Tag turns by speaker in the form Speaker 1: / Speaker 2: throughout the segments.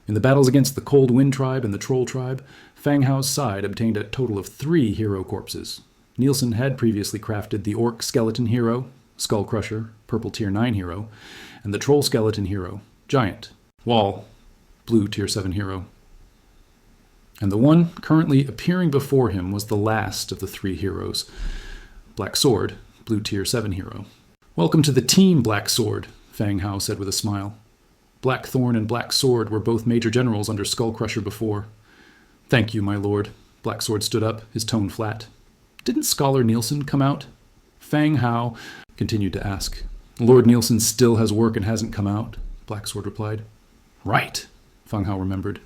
Speaker 1: In the battles against the Cold Wind Tribe and the Troll Tribe, Fang Hao's side obtained a total of 3 hero corpses. Nielsen had previously crafted the Orc Skeleton Hero, Skull Crusher, Purple Tier 9 Hero, and the Troll Skeleton Hero, Giant, Wall, Blue Tier 7 Hero. And the one currently appearing before him was the last of the 3 heroes, Black Sword, Blue Tier 7 Hero. "Welcome to the team, Black Sword," Fang Hao said with a smile. Blackthorn and Black Sword were both major generals under Skull Crusher before. "Thank you, my lord." Black Sword stood up, his tone flat. "Didn't Scholar Nielsen come out?" Fang Hao continued to ask. "Lord Nielsen still has work and hasn't come out," Black Sword replied. "Right," Fang Hao remembered.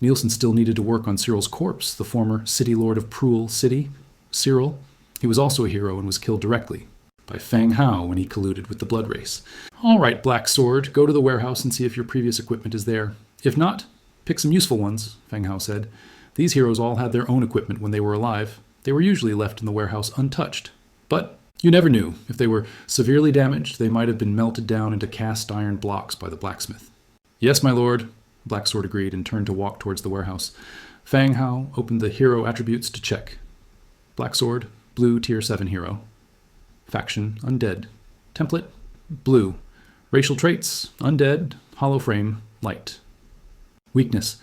Speaker 1: Nielsen still needed to work on Cyril's corpse, the former city lord of Prool City. Cyril, he was also a hero and was killed directly by Fang Hao when he colluded with the Blood Race. "All right, Black Sword, go to the warehouse and see if your previous equipment is there. If not, pick some useful ones," Fang Hao said. These heroes all had their own equipment when they were alive. They were usually left in the warehouse untouched. But you never knew. If they were severely damaged, they might have been melted down into cast iron blocks by the blacksmith. "Yes, my lord," Black Sword agreed and turned to walk towards the warehouse. Fang Hao opened the hero attributes to check. Black Sword, Blue Tier 7 Hero. Faction, Undead. Template, Blue. Racial traits, Undead, Hollow Frame, Light. Weakness,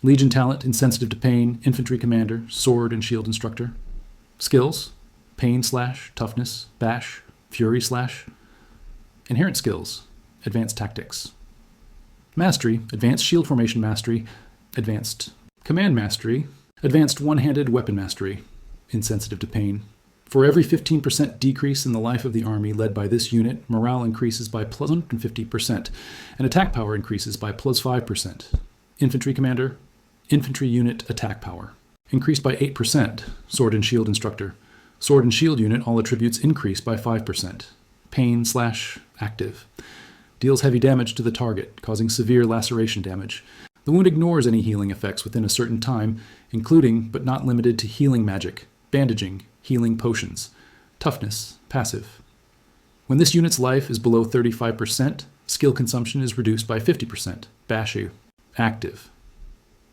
Speaker 1: Legion Talent, Insensitive to Pain, Infantry Commander, Sword and Shield Instructor. Skills, Pain Slash, Toughness, Bash, Fury Slash. Inherent skills, Advanced Tactics. Mastery, Advanced Shield Formation Mastery, Advanced Command Mastery, Advanced One-Handed Weapon Mastery, Insensitive to Pain. For every 15% decrease in the life of the army led by this unit, morale increases by plus 150%, and attack power increases by plus 5%. Infantry Commander, Infantry Unit Attack Power. Increased by 8%, Sword and Shield Instructor. Sword and Shield Unit, all attributes increase by 5%. Pain Slash Active. Deals heavy damage to the target, causing severe laceration damage. The wound ignores any healing effects within a certain time, including, but not limited to healing magic, bandaging, healing potions. Toughness, passive. When this unit's life is below 35%, skill consumption is reduced by 50%. Bashu, active.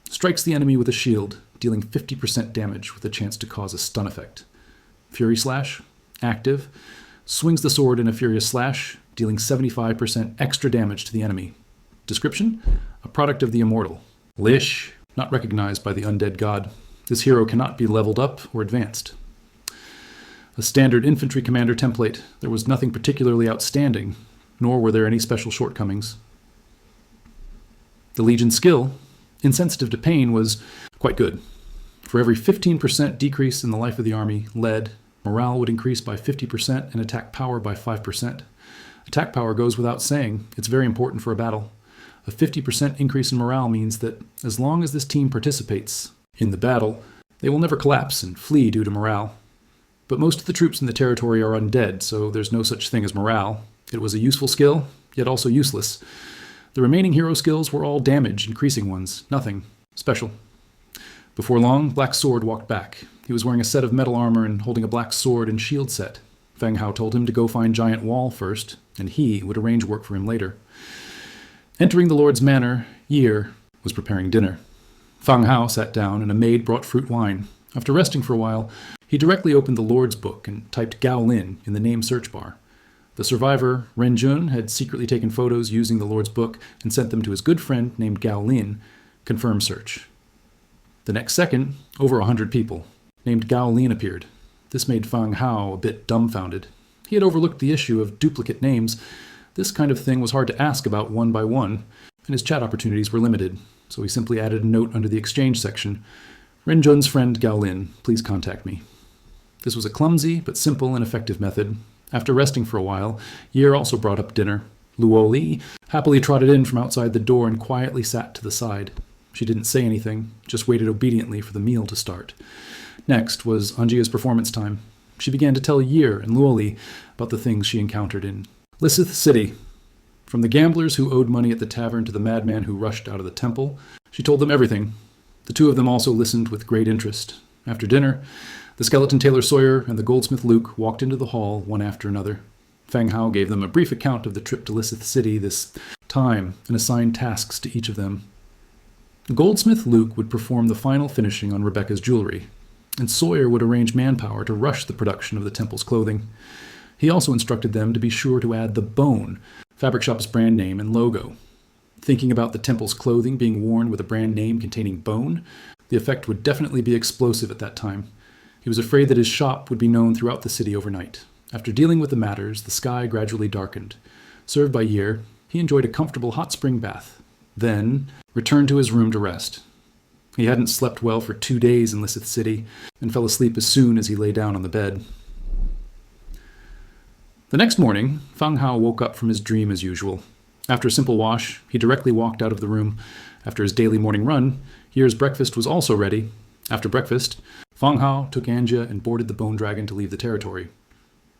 Speaker 1: Strikes the enemy with a shield, dealing 50% damage with a chance to cause a stun effect. Fury Slash, active. Swings the sword in a furious slash, dealing 75% extra damage to the enemy. Description, a product of the immortal. Lish, not recognized by the undead god. This hero cannot be leveled up or advanced. A standard infantry commander template. There was nothing particularly outstanding, nor were there any special shortcomings. The Legion skill, Insensitive to Pain, was quite good. For every 15% decrease in the life of the army led, morale would increase by 50% and attack power by 5%. Attack power goes without saying. It's very important for a battle. A 50% increase in morale means that as long as this team participates in the battle, they will never collapse and flee due to morale. But most of the troops in the territory are undead, so there's no such thing as morale. It was a useful skill, yet also useless. The remaining hero skills were all damage, increasing ones. Nothing special. Before long, Black Sword walked back. He was wearing a set of metal armor and holding a black sword and shield set. Fang Hao told him to go find Giant Wall first, and he would arrange work for him later. Entering the Lord's manor, Year was preparing dinner. Fang Hao sat down, and a maid brought fruit wine. After resting for a while, he directly opened the Lord's book and typed Gao Lin in the name search bar. The survivor, Ren Jun, had secretly taken photos using the Lord's book and sent them to his good friend named Gao Lin. Confirm search. The next second, over 100 people named Gao Lin appeared. This made Fang Hao a bit dumbfounded. He had overlooked the issue of duplicate names. This kind of thing was hard to ask about one by one, and his chat opportunities were limited, so he simply added a note under the exchange section. Ren Jun's friend Gao Lin, please contact me. This was a clumsy but simple and effective method. After resting for a while, Year also brought up dinner. Luo Li happily trotted in from outside the door and quietly sat to the side. She didn't say anything, just waited obediently for the meal to start. Next was Anjia's performance time. She began to tell Year and Luo Li about the things she encountered in Lysith City. From the gamblers who owed money at the tavern to the madman who rushed out of the temple, she told them everything. The two of them also listened with great interest. After dinner, the skeleton tailor Sawyer and the goldsmith Luke walked into the hall one after another. Fang Hao gave them a brief account of the trip to Lysith City this time and assigned tasks to each of them. Goldsmith Luke would perform the final finishing on Rebecca's jewelry, and Sawyer would arrange manpower to rush the production of the temple's clothing. He also instructed them to be sure to add the Bone, fabric shop's brand name and logo. Thinking about the temple's clothing being worn with a brand name containing bone, the effect would definitely be explosive at that time. He was afraid that his shop would be known throughout the city overnight. After dealing with the matters, the sky gradually darkened. Served by Year, he enjoyed a comfortable hot spring bath, then returned to his room to rest. He hadn't slept well for 2 days in Lysith City, and fell asleep as soon as he lay down on the bed. The next morning, Fang Hao woke up from his dream as usual. After a simple wash, he directly walked out of the room. After his daily morning run, Year's breakfast was also ready. After breakfast, Fang Hao took Anja and boarded the Bone Dragon to leave the territory.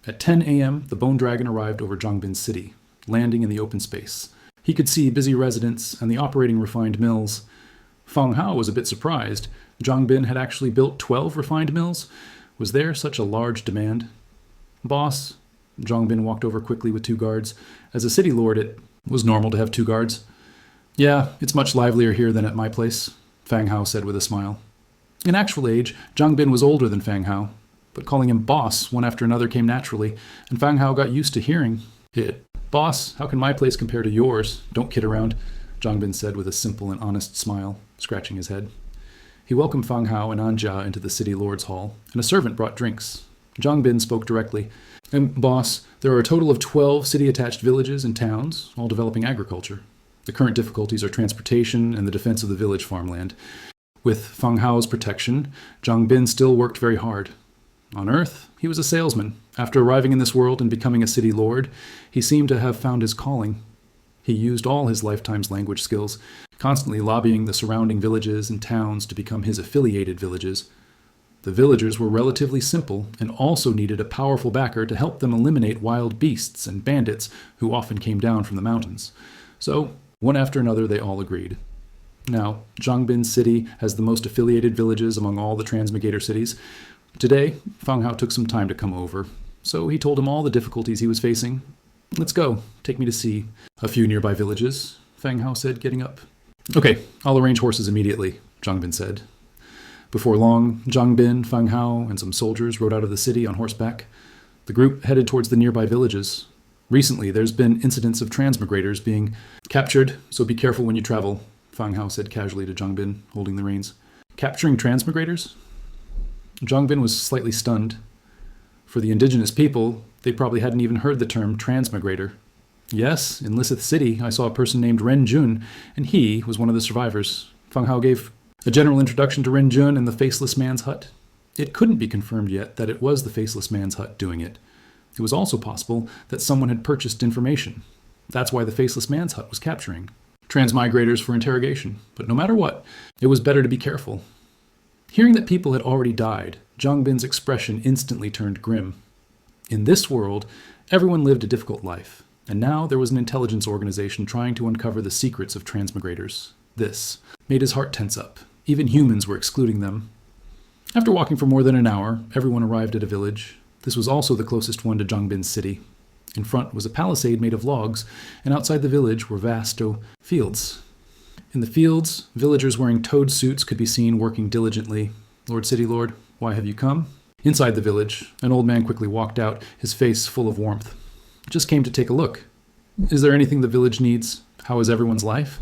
Speaker 1: At 10 a.m., the Bone Dragon arrived over Zhangbin's city, landing in the open space. He could see busy residents and the operating refined mills. Fang Hao was a bit surprised. Zhangbin had actually built 12 refined mills. Was there such a large demand? Boss, Zhangbin walked over quickly with 2 guards. As a city lord, it was normal to have 2 guards. Yeah, it's much livelier here than at my place, Fang Hao said with a smile. In actual age, Zhangbin was older than Fang Hao, but calling him boss one after another came naturally, and Fang Hao got used to hearing it. Boss, how can my place compare to yours? Don't kid around, Zhangbin said with a simple and honest smile, scratching his head. He welcomed Fang Hao and Anja into the city lord's hall, and a servant brought drinks. Zhangbin spoke directly. Boss, there are a total of 12 city-attached villages and towns, all developing agriculture. The current difficulties are transportation and the defense of the village farmland. With Fang Hao's protection, Zhangbin still worked very hard. On Earth, he was a salesman. After arriving in this world and becoming a city lord, he seemed to have found his calling. He used all his lifetime's language skills, constantly lobbying the surrounding villages and towns to become his affiliated villages. The villagers were relatively simple and also needed a powerful backer to help them eliminate wild beasts and bandits who often came down from the mountains. So, one after another, they all agreed. Now, Zhangbin City has the most affiliated villages among all the Transmigrator cities. Today, Fang Hao took some time to come over, so he told him all the difficulties he was facing. Let's go. Take me to see a few nearby villages, Fang Hao said, getting up. Okay, I'll arrange horses immediately, Zhangbin said. Before long, Zhangbin, Fang Hao, and some soldiers rode out of the city on horseback. The group headed towards the nearby villages. Recently, there's been incidents of transmigrators being captured, so be careful when you travel, Fang Hao said casually to Zhangbin, holding the reins. Capturing transmigrators? Zhangbin was slightly stunned. For the indigenous people, they probably hadn't even heard the term transmigrator. Yes, in Lysith City, I saw a person named Ren Jun, and he was one of the survivors. Fang Hao gave a general introduction to Ren Jun and the Faceless Man's hut. It couldn't be confirmed yet that it was the Faceless Man's hut doing it. It was also possible that someone had purchased information. That's why the Faceless Man's hut was capturing transmigrators for interrogation. But no matter what, it was better to be careful. Hearing that people had already died, Zhangbin's expression instantly turned grim. In this world, everyone lived a difficult life, and now there was an intelligence organization trying to uncover the secrets of transmigrators. This made his heart tense up. Even humans were excluding them. After walking for more than an hour, everyone arrived at a village. This was also the closest one to Zhangbin's city. In front was a palisade made of logs, and outside the village were vast fields. In the fields, villagers wearing toad suits could be seen working diligently. Lord City Lord, why have you come? Inside the village, an old man quickly walked out, his face full of warmth. Just came to take a look. Is there anything the village needs? How is everyone's life?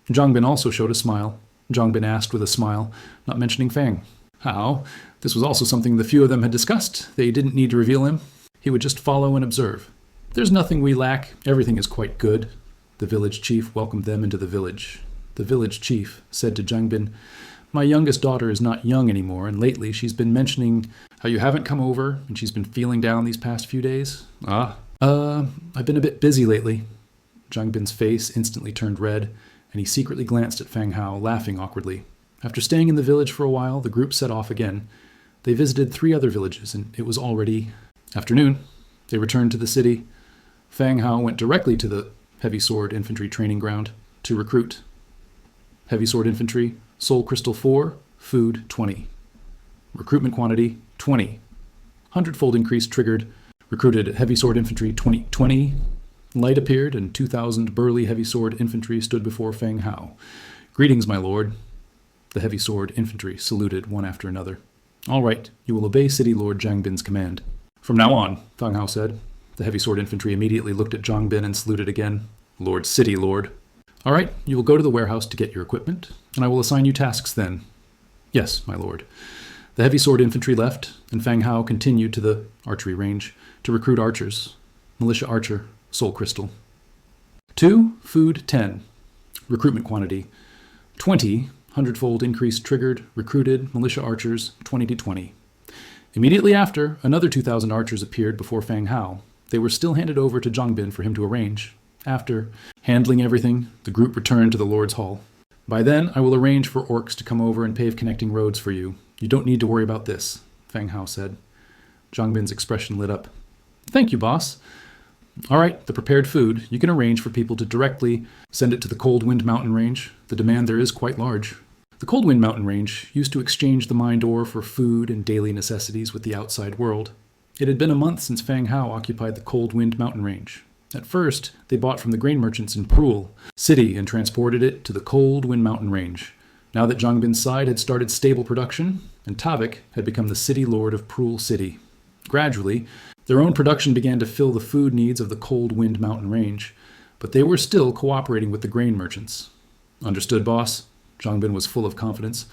Speaker 1: Zhangbin also showed a smile. Zhangbin asked with a smile, not mentioning Fang. How? This was also something the few of them had discussed. They didn't need to reveal him. He would just follow and observe. There's nothing we lack. Everything is quite good. The village chief welcomed them into the village. The village chief said to Zhangbin, My youngest daughter is not young anymore, and lately she's been mentioning how you haven't come over, and she's been feeling down these past few days. I've been a bit busy lately. Zhangbin's face instantly turned red, and he secretly glanced at Fang Hao, laughing awkwardly. After staying in the village for a while, the group set off again. They visited 3 other villages, and it was already afternoon. They returned to the city. Fang Hao went directly to the Heavy Sword Infantry training ground to recruit. Heavy Sword Infantry, Soul Crystal 4, Food 20. Recruitment quantity 20. Hundredfold increase triggered. Recruited Heavy Sword Infantry 2020. Light appeared, and 2,000 burly Heavy Sword Infantry stood before Fang Hao. Greetings, my lord. The heavy sword infantry saluted one after another. All right, you will obey City Lord Jangbin's command. From now on, Fang Hao said. The heavy sword infantry immediately looked at Jangbin and saluted again. Lord, City Lord. All right, you will go to the warehouse to get your equipment, and I will assign you tasks then. Yes, my lord. The heavy sword infantry left, and Fang Hao continued to the archery range to recruit archers. Militia archer, soul crystal. 2, food 10. Recruitment quantity 20, hundredfold increase triggered, recruited, militia archers 20 to 20. Immediately after, another 2,000 archers appeared before Fang Hao. They were still handed over to Jangbin for him to arrange. After handling everything, the group returned to the Lord's Hall. By then, I will arrange for orcs to come over and pave connecting roads for you. You don't need to worry about this, Fang Hao said. Jangbin's expression lit up. Thank you, boss. All right, the prepared food, you can arrange for people to directly send it to the Cold Wind Mountain Range. The demand there is quite large. The Cold Wind Mountain Range used to exchange the mind ore for food and daily necessities with the outside world. It had been a month since Fang Hao occupied the Cold Wind Mountain Range. At first, they bought from the grain merchants in Prul City and transported it to the Cold Wind Mountain Range. Now that Jangbin's side had started stable production, and Tavik had become the city lord of Prul City. Gradually, their own production began to fill the food needs of the Cold Wind Mountain Range, but they were still cooperating with the grain merchants. Understood, boss? Jangbin was full of confidence.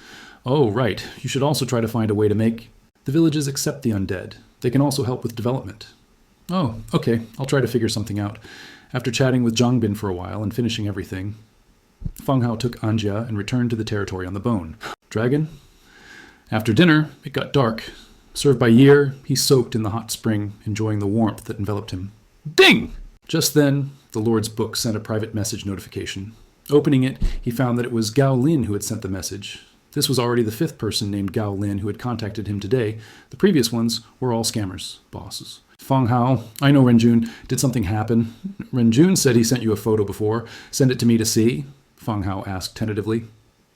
Speaker 1: Oh, right. You should also try to find a way to make the villages accept the undead. They can also help with development. Oh, okay. I'll try to figure something out. After chatting with Jangbin for a while and finishing everything, Fang Hao took Anja and returned to the territory on the bone. Dragon? After dinner, it got dark. Served by Year, he soaked in the hot spring, enjoying the warmth that enveloped him. Ding! Just then, the Lord's book sent a private message notification. Opening it, he found that it was Gao Lin who had sent the message. This was already the 5th person named Gao Lin who had contacted him today. The previous ones were all scammers, bosses. Fang Hao, I know Renjun. Did something happen? Renjun said he sent you a photo before. Send it to me to see? Fang Hao asked tentatively.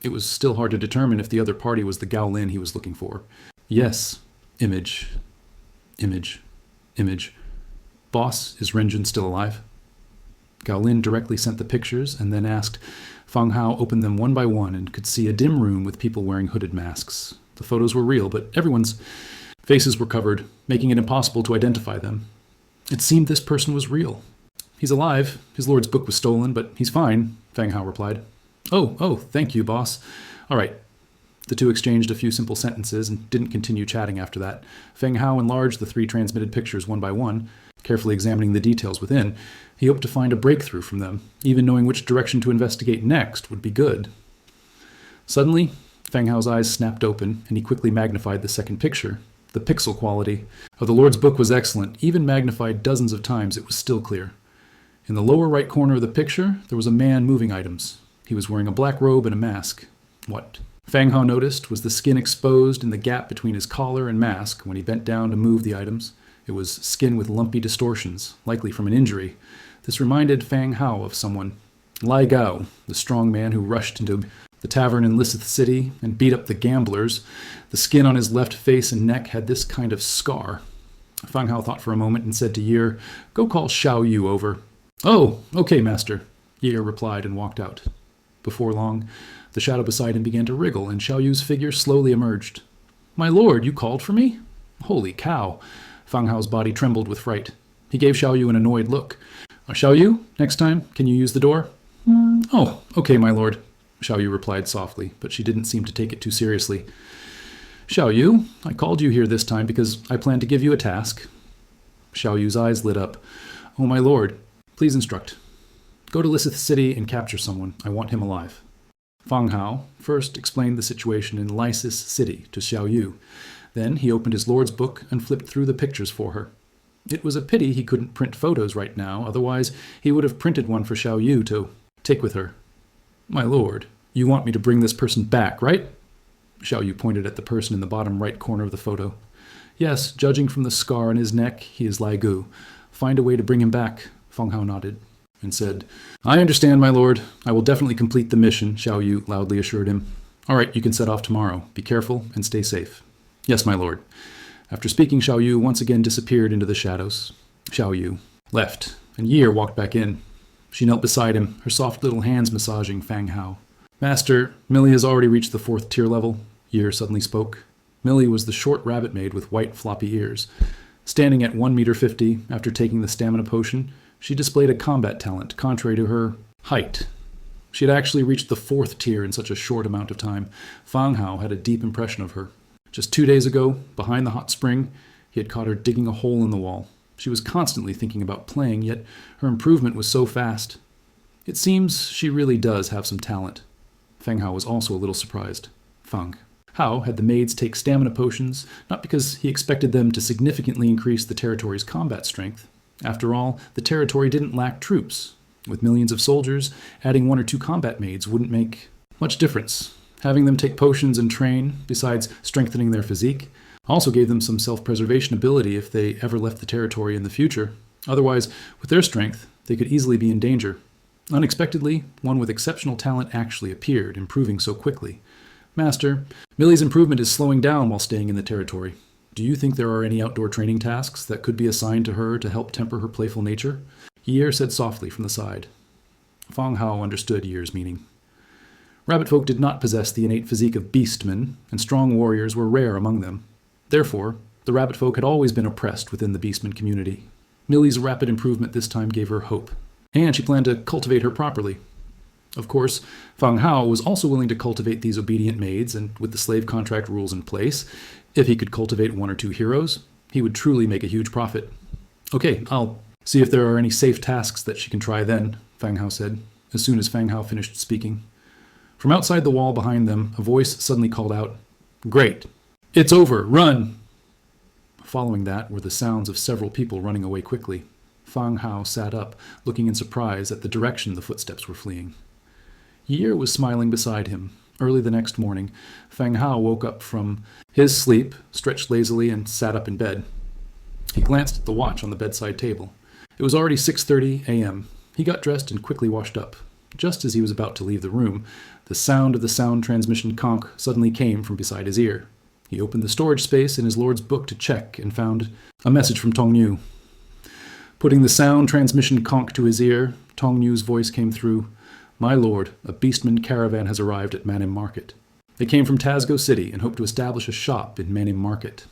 Speaker 1: It was still hard to determine if the other party was the Gao Lin he was looking for. Yes. Image. Image. Image. Boss, is Renjun still alive? Gao Lin directly sent the pictures and then asked. Fang Hao opened them one by one and could see a dim room with people wearing hooded masks. The photos were real, but everyone's faces were covered, making it impossible to identify them. It seemed this person was real. He's alive. His lord's book was stolen, but he's fine, Fang Hao replied. Oh, thank you, boss. All right. The two exchanged a few simple sentences and didn't continue chatting after that. Fang Hao enlarged the 3 transmitted pictures one by one, carefully examining the details within. He hoped to find a breakthrough from them. Even knowing which direction to investigate next would be good. Suddenly, Fang Hao's eyes snapped open, and he quickly magnified the second picture. The pixel quality of the Lord's book was excellent. Even magnified dozens of times, it was still clear. In the lower right corner of the picture, there was a man moving items. He was wearing a black robe and a mask. What Fang Hao noticed was the skin exposed in the gap between his collar and mask when he bent down to move the items. It was skin with lumpy distortions, likely from an injury. This reminded Fang Hao of someone. Lai Gao, the strong man who rushed into the tavern in Lysith City and beat up the gamblers. The skin on his left face and neck had this kind of scar. Fang Hao thought for a moment and said to Year, "Go call Xiao Yu over." "Oh, okay, master," Year replied and walked out. Before long, the shadow beside him began to wriggle, and Xiao Yu's figure slowly emerged. "My lord, you called for me?" "Holy cow!" Fang Hao's body trembled with fright. He gave Xiao Yu an annoyed look. "Xiao Yu, next time, can you use the door?" "Oh, okay, my lord," Xiao Yu replied softly, but she didn't seem to take it too seriously. "Xiao Yu, I called you here this time because I plan to give you a task." Xiao Yu's eyes lit up. "Oh, my lord, please instruct." "Go to Lysith City and capture someone. I want him alive." Fang Hao first explained the situation in Lysith City to Xiao Yu. Then he opened his lord's book and flipped through the pictures for her. It was a pity he couldn't print photos right now, otherwise he would have printed one for Xiao Yu to take with her. "My lord, you want me to bring this person back, right?" Xiao Yu pointed at the person in the bottom right corner of the photo. "Yes, judging from the scar on his neck, he is Lai Gu. Find a way to bring him back," Fang Hao nodded and said, "I understand, my lord. I will definitely complete the mission," Xiao Yu loudly assured him. "All right, you can set off tomorrow. Be careful and stay safe." "Yes, my lord." After speaking, Xiao Yu once again disappeared into the shadows. Xiao Yu left, and Year walked back in. She knelt beside him, her soft little hands massaging Fang Hao. Master, Millie has already reached the 4th tier level, Yer suddenly spoke. Millie was the short rabbit maid with white floppy ears. Standing at 1.50 meters after taking the stamina potion, she displayed a combat talent contrary to her height. She had actually reached the 4th tier in such a short amount of time. Fang Hao had a deep impression of her. Just 2 days ago, behind the hot spring, he had caught her digging a hole in the wall. She was constantly thinking about playing, yet her improvement was so fast. It seems she really does have some talent. Fang Hao was also a little surprised. Fang Hao had the maids take stamina potions, not because he expected them to significantly increase the territory's combat strength. After all, the territory didn't lack troops. With millions of soldiers, adding 1 or 2 combat maids wouldn't make much difference. Having them take potions and train, besides strengthening their physique, also gave them some self-preservation ability if they ever left the territory in the future. Otherwise, with their strength, they could easily be in danger. Unexpectedly, one with exceptional talent actually appeared, improving so quickly. Master, Millie's improvement is slowing down while staying in the territory. Do you think there are any outdoor training tasks that could be assigned to her to help temper her playful nature? Yer said softly from the side. Fang Hao understood Yer's meaning. Rabbit folk did not possess the innate physique of beastmen, and strong warriors were rare among them. Therefore, the rabbit folk had always been oppressed within the beastman community. Millie's rapid improvement this time gave her hope, and she planned to cultivate her properly. Of course, Fang Hao was also willing to cultivate these obedient maids, and with the slave contract rules in place, if he could cultivate 1 or 2 heroes, he would truly make a huge profit. Okay, I'll see if there are any safe tasks that she can try then, Fang Hao said, as soon as Fang Hao finished speaking. From outside the wall behind them, a voice suddenly called out, "Great! It's over! Run!" Following that were the sounds of several people running away quickly. Fang Hao sat up, looking in surprise at the direction the footsteps were fleeing. Yer was smiling beside him. Early the next morning, Fang Hao woke up from his sleep, stretched lazily, and sat up in bed. He glanced at the watch on the bedside table. It was already 6:30 a.m. He got dressed and quickly washed up. Just as he was about to leave the room, the sound of the sound transmission conch suddenly came from beside his ear. He opened the storage space in his lord's book to check and found a message from Tong Yu. Putting the sound transmission conch to his ear, Tong Yu's voice came through. "My lord, a beastman caravan has arrived at Manhwa Market. They came from Tazgo City and hope to establish a shop in Manhwa Market."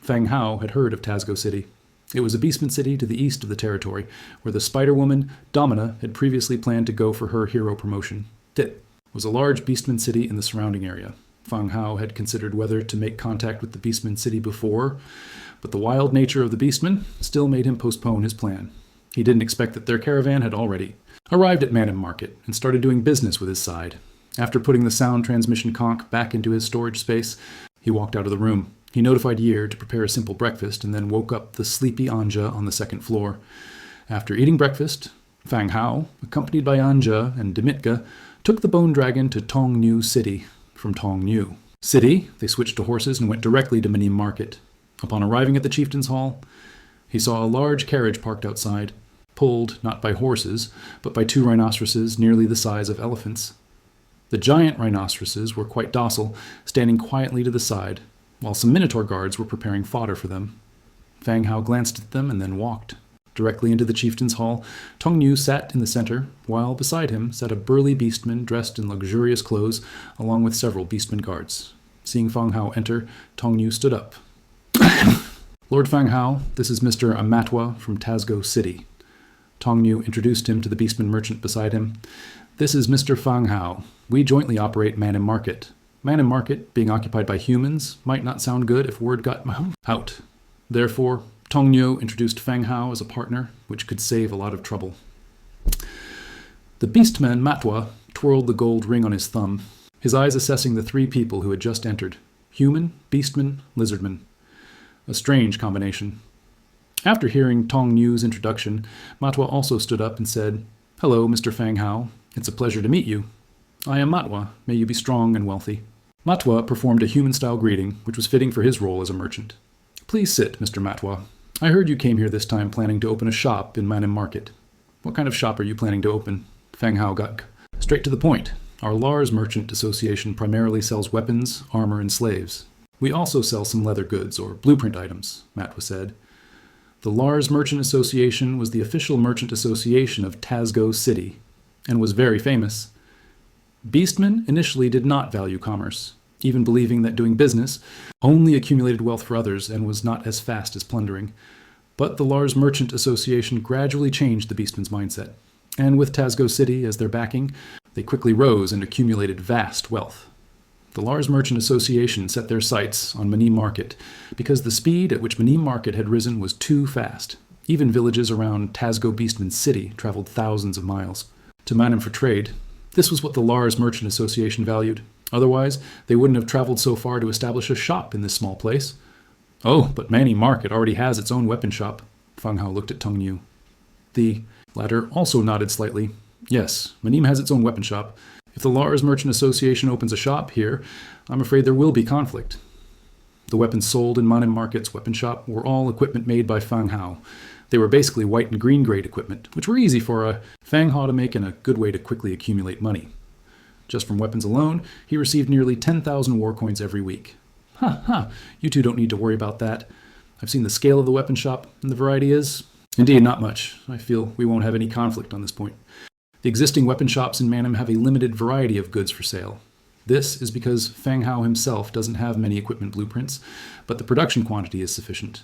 Speaker 1: Fang Hao had heard of Tazgo City. It was a beastman city to the east of the territory, where the Spider Woman, Domina, had previously planned to go for her hero promotion. It was a large beastman city in the surrounding area. Fang Hao had considered whether to make contact with the beastman city before, but the wild nature of the beastmen still made him postpone his plan. He didn't expect that their caravan had already arrived at Manhwa Market and started doing business with his side. After putting the sound transmission conch back into his storage space, he walked out of the room. He notified Yer to prepare a simple breakfast and then woke up the sleepy Anja on the 2nd floor. After eating breakfast, Fang Hao, accompanied by Anja and Demitka, took the bone dragon to Tong New City. From Tong New City, they switched to horses and went directly to Manhwa Market. Upon arriving at the chieftain's hall, he saw a large carriage parked outside, pulled not by horses, but by 2 rhinoceroses nearly the size of elephants. The giant rhinoceroses were quite docile, standing quietly to the side, while some minotaur guards were preparing fodder for them. Fang Hao glanced at them and then walked. Directly into the chieftain's hall, Tong Yu sat in the center, while beside him sat a burly beastman dressed in luxurious clothes, along with several beastman guards. Seeing Fang Hao enter, Tong Yu stood up. "Lord Fang Hao, this is Mr. Manhwa from Tazgo City." Tong Yu introduced him to the beastman merchant beside him. "This is Mr. Fang Hao. We jointly operate Manhwa Market. Manhwa Market, being occupied by humans, might not sound good if word got out. Therefore, Tong Yu introduced Fang Hao as a partner, which could save a lot of trouble." The beastman Manhwa twirled the gold ring on his thumb, his eyes assessing the 3 people who had just entered. Human, beastman, lizardman. A strange combination. After hearing Tong Yu's introduction, Manhwa also stood up and said, "Hello, Mr. Fang Hao. It's a pleasure to meet you. I am Manhwa. May you be strong and wealthy." Manhwa performed a human-style greeting, which was fitting for his role as a merchant. "Please sit, Mr. Manhwa. I heard you came here this time planning to open a shop in Manhwa Market. What kind of shop are you planning to open?" Fang Hao got straight to the point. "Our Lars Merchant Association primarily sells weapons, armor, and slaves. We also sell some leather goods or blueprint items," Manhwa said. The Lars Merchant Association was the official merchant association of Tazgo City, and was very famous. Beastmen initially did not value commerce, even believing that doing business only accumulated wealth for others and was not as fast as plundering. But the Lars Merchant Association gradually changed the Beastmen's mindset, and with Tazgo City as their backing, they quickly rose and accumulated vast wealth. The Lars Merchant Association set their sights on Manhwa Market because the speed at which Manhwa Market had risen was too fast. Even villages around Tazgo Beastman City traveled thousands of miles. To mine them for trade, this was what the Lars Merchant Association valued. Otherwise, they wouldn't have traveled so far to establish a shop in this small place. Oh, but Manhwa Market already has its own weapon shop. Fang Hao looked at Tung Yu. The latter also nodded slightly. Yes, Manhwa has its own weapon shop. If the Lars Merchant Association opens a shop here, I'm afraid there will be conflict. The weapons sold in Manhwa Market's weapon shop were all equipment made by Fang Hao. They were basically white and green grade equipment, which were easy for a Fang Hao to make and a good way to quickly accumulate money. Just from weapons alone, he received nearly 10,000 war coins every week. You two don't need to worry about that. I've seen the scale of the weapon shop, and the variety is, indeed, not much. I feel we won't have any conflict on this point. The existing weapon shops in Manhwa have a limited variety of goods for sale. This is because Fang Hao himself doesn't have many equipment blueprints, but the production quantity is sufficient.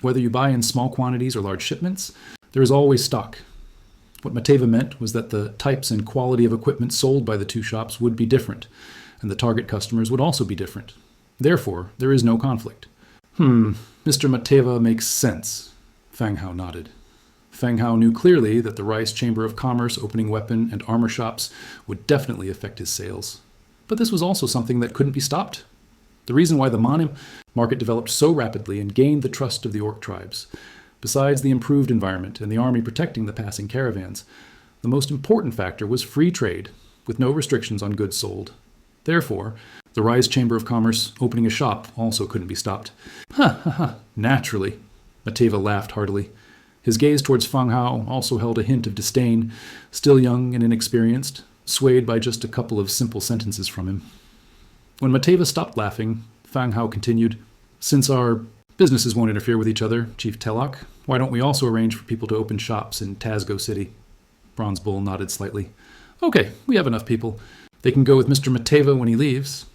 Speaker 1: Whether you buy in small quantities or large shipments, there is always stock. What Mateva meant was that the types and quality of equipment sold by the two shops would be different, and the target customers would also be different. Therefore, there is no conflict. Mr. Mateva makes sense. Fang Hao nodded. Fang Hao knew clearly that the Rice Chamber of Commerce opening weapon and armor shops would definitely affect his sales. But this was also something that couldn't be stopped. The reason why the Manhwa market developed so rapidly and gained the trust of the orc tribes, besides the improved environment and the army protecting the passing caravans, the most important factor was free trade, with no restrictions on goods sold. Therefore, the Rice Chamber of Commerce opening a shop also couldn't be stopped. Naturally. Mateva laughed heartily. His gaze towards Fang Hao also held a hint of disdain, still young and inexperienced, swayed by just a couple of simple sentences from him. When Mateva stopped laughing, Fang Hao continued, "Since our businesses won't interfere with each other, Chief Telok, why don't we also arrange for people to open shops in Tazgo City?" Bronze Bull nodded slightly. "Okay, we have enough people. They can go with Mr. Mateva when he leaves."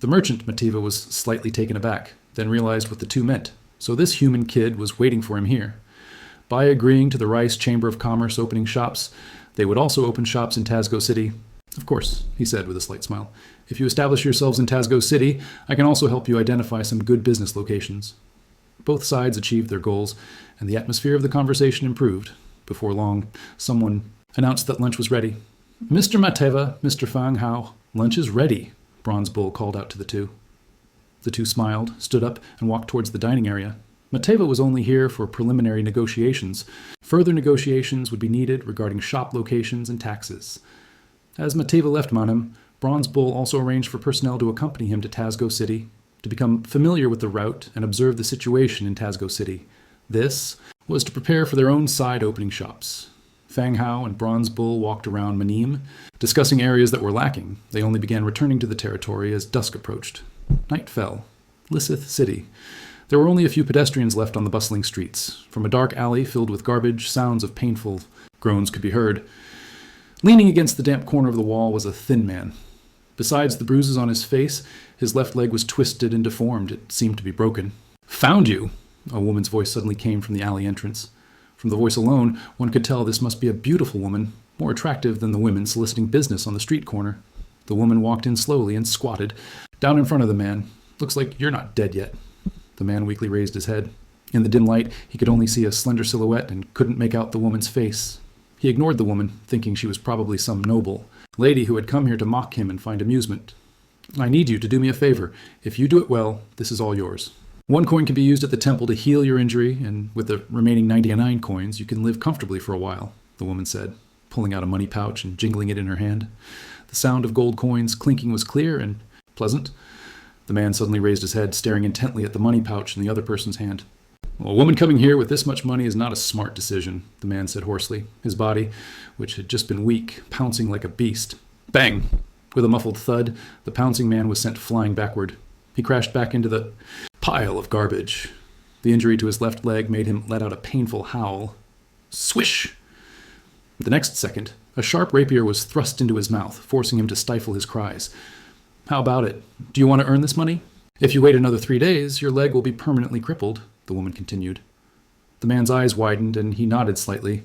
Speaker 1: The merchant Mateva was slightly taken aback, then realized what the two meant. So this human kid was waiting for him here. By agreeing to the Rice Chamber of Commerce opening shops, they would also open shops in Tazgo City. "Of course," he said with a slight smile. "If you establish yourselves in Tazgo City, I can also help you identify some good business locations." Both sides achieved their goals, and the atmosphere of the conversation improved. Before long, someone announced that lunch was ready. "Mr. Mateva, Mr. Fang Hao, lunch is ready," Bronze Bull called out to the two. The two smiled, stood up, and walked towards the dining area. Mateva was only here for preliminary negotiations. Further negotiations would be needed regarding shop locations and taxes. As Mateva left Manhwa, Bronze Bull also arranged for personnel to accompany him to Tazgo City, to become familiar with the route and observe the situation in Tazgo City. This was to prepare for their own side opening shops. Fang Hao and Bronze Bull walked around Manhwa, discussing areas that were lacking. They only began returning to the territory as dusk approached. Night fell. Lysith City. There were only a few pedestrians left on the bustling streets. From a dark alley filled with garbage, sounds of painful groans could be heard. Leaning against the damp corner of the wall was a thin man. Besides the bruises on his face, his left leg was twisted and deformed. It seemed to be broken. "Found you!" A woman's voice suddenly came from the alley entrance. From the voice alone, one could tell this must be a beautiful woman, more attractive than the women soliciting business on the street corner. The woman walked in slowly and squatted, down in front of the man. "Looks like you're not dead yet." The man weakly raised his head. In the dim light, he could only see a slender silhouette and couldn't make out the woman's face. He ignored the woman, thinking she was probably some noble lady who had come here to mock him and find amusement. "I need you to do me a favor. If you do it well, this is all yours. 1 coin can be used at the temple to heal your injury, and with the remaining 99 coins, you can live comfortably for a while," the woman said, pulling out a money pouch and jingling it in her hand. The sound of gold coins clinking was clear and pleasant. The man suddenly raised his head, staring intently at the money pouch in the other person's hand. "Well, a woman coming here with this much money is not a smart decision," the man said hoarsely, his body, which had just been weak, pouncing like a beast. Bang! With a muffled thud, the pouncing man was sent flying backward. He crashed back into the pile of garbage. The injury to his left leg made him let out a painful howl. Swish! The next second, A sharp rapier was thrust into his mouth, forcing him to stifle his cries. How about it? Do you want to earn this money? If you wait another 3 days, your leg will be permanently crippled, the woman continued. The man's eyes widened, and he nodded slightly.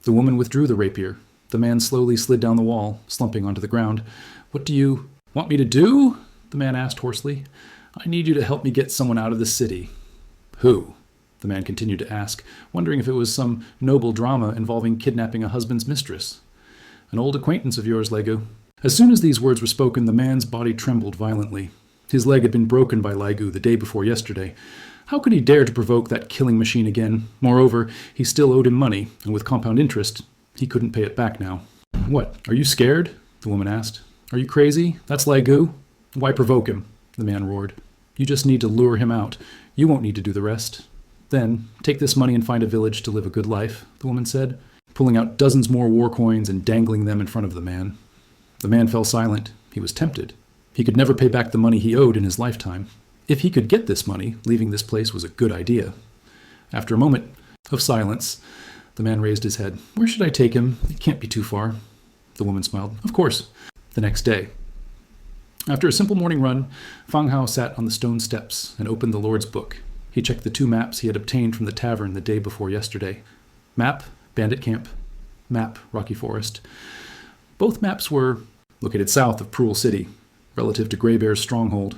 Speaker 1: The woman withdrew the rapier. The man slowly slid down the wall, slumping onto the ground. What do you want me to do? The man asked hoarsely. I need you to help me get someone out of the city. Who? The man continued to ask, wondering if it was some noble drama involving kidnapping a husband's mistress. An old acquaintance of yours, Legu. As soon as these words were spoken, the man's body trembled violently. His leg had been broken by Legu the day before yesterday. How could he dare to provoke that killing machine again? Moreover, he still owed him money, and with compound interest, he couldn't pay it back now. What, are you scared? The woman asked. Are you crazy? That's Legu. Why provoke him? The man roared. You just need to lure him out. You won't need to do the rest. Then, take this money and find a village to live a good life, the woman said, pulling out dozens more war coins and dangling them in front of the man. The man fell silent. He was tempted. He could never pay back the money he owed in his lifetime. If he could get this money, leaving this place was a good idea. After a moment of silence, the man raised his head. Where should I take him? It can't be too far. The woman smiled. Of course. The next day. After a simple morning run, Fang Hao sat on the stone steps and opened the Lord's book. He checked the 2 maps he had obtained from the tavern the day before yesterday. Map, Bandit Camp. Map, Rocky Forest. Both maps were located south of Prool City, relative to Greybear's stronghold.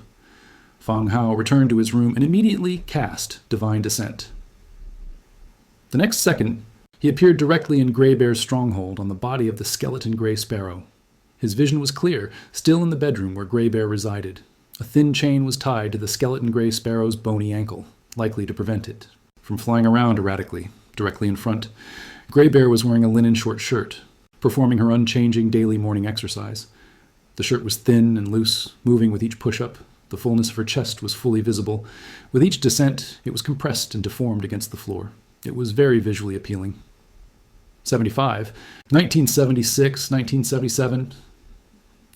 Speaker 1: Fang Hao returned to his room and immediately cast Divine Descent. The next second, he appeared directly in Greybear's stronghold on the body of the skeleton Grey Sparrow. His vision was clear, still in the bedroom where Greybear resided. A thin chain was tied to the skeleton Grey Sparrow's bony ankle, likely to prevent it from flying around erratically. Directly in front, Greybear was wearing a linen short shirt, performing her unchanging daily morning exercise. The shirt was thin and loose, moving with each push-up. The fullness of her chest was fully visible. With each descent, it was compressed and deformed against the floor. It was very visually appealing. 75, 1976, 1977.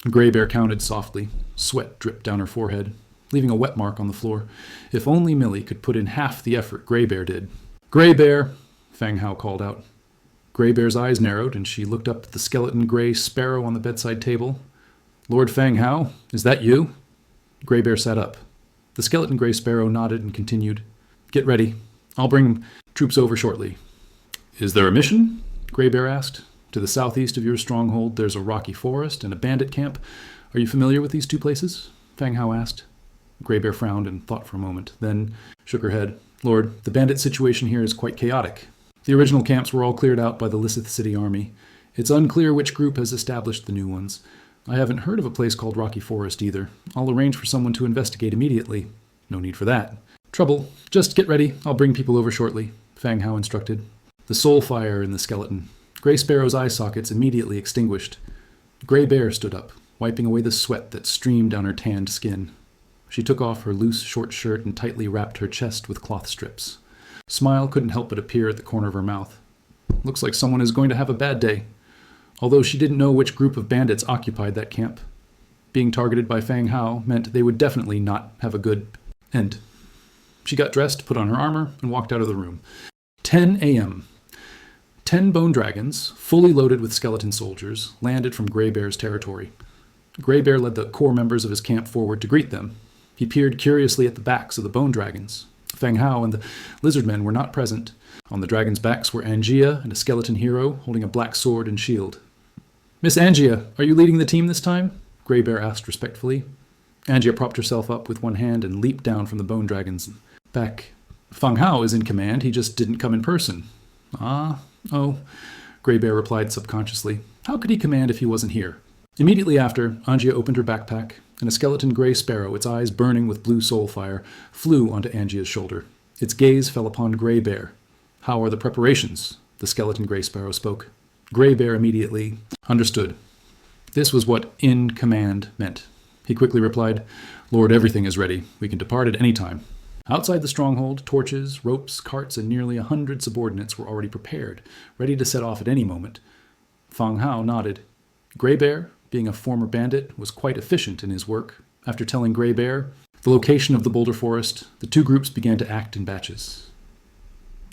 Speaker 1: Greybear counted softly. Sweat dripped down her forehead, leaving a wet mark on the floor. If only Millie could put in half the effort Greybear did. Greybear, Fang Hao called out. Greybear's eyes narrowed, and she looked up at the skeleton Grey Sparrow on the bedside table. Lord Fang Hao, is that you? Greybear sat up. The skeleton Grey Sparrow nodded and continued. Get ready. I'll bring troops over shortly. Is there a mission? Greybear asked. To the southeast of your stronghold, there's a rocky forest and a bandit camp. Are you familiar with these 2 places? Fang Hao asked. Greybear frowned and thought for a moment, then shook her head. Lord, the bandit situation here is quite chaotic. The original camps were all cleared out by the Lysith City army. It's unclear which group has established the new ones. I haven't heard of a place called Rocky Forest either. I'll arrange for someone to investigate immediately. No need for that. Trouble. Just get ready. I'll bring people over shortly, Fang Hao instructed. The soul fire in the skeleton. Grey Sparrow's eye sockets immediately extinguished. Greybear stood up, wiping away the sweat that streamed down her tanned skin. She took off her loose short shirt and tightly wrapped her chest with cloth strips. Smile couldn't help but appear at the corner of her mouth. Looks like someone is going to have a bad day. Although she didn't know which group of bandits occupied that camp. Being targeted by Fang Hao meant they would definitely not have a good end. She got dressed, put on her armor, and walked out of the room. 10 a.m. 10 bone dragons, fully loaded with skeleton soldiers, landed from Greybear's territory. Greybear led the core members of his camp forward to greet them. He peered curiously at the backs of the bone dragons. Fang Hao and the lizard men were not present. On the dragons' backs were Angia and a skeleton hero holding a black sword and shield. Miss Angia, are you leading the team this time? Greybear asked respectfully. Angia propped herself up with one hand and leaped down from the bone dragon's back. Fang Hao is in command, he just didn't come in person. Oh, Greybear replied subconsciously. How could he command if he wasn't here? Immediately after, Angia opened her backpack, and a skeleton Grey Sparrow, its eyes burning with blue soul fire, flew onto Angia's shoulder. Its gaze fell upon Greybear. How are the preparations? The skeleton Grey Sparrow spoke. Greybear immediately understood. This was what in command meant. He quickly replied, Lord, everything is ready. We can depart at any time. Outside the stronghold, torches, ropes, carts, and nearly 100 subordinates were already prepared, ready to set off at any moment. Fang Hao nodded. Greybear, being a former bandit, was quite efficient in his work. After telling Greybear the location of the boulder forest, the 2 groups began to act in batches.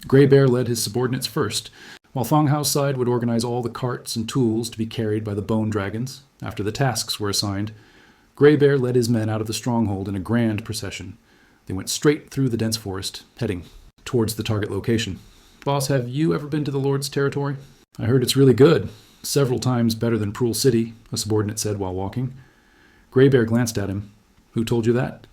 Speaker 1: Greybear led his subordinates first, while Fang Hao's side would organize all the carts and tools to be carried by the bone dragons after the tasks were assigned. Grey Bear led his men out of the stronghold in a grand procession. They went straight through the dense forest, heading towards the target location. Boss, have you ever been to the Lord's territory? I heard it's really good. Several times better than Prool City, a subordinate said while walking. Grey Bear glanced at him. Who told you that?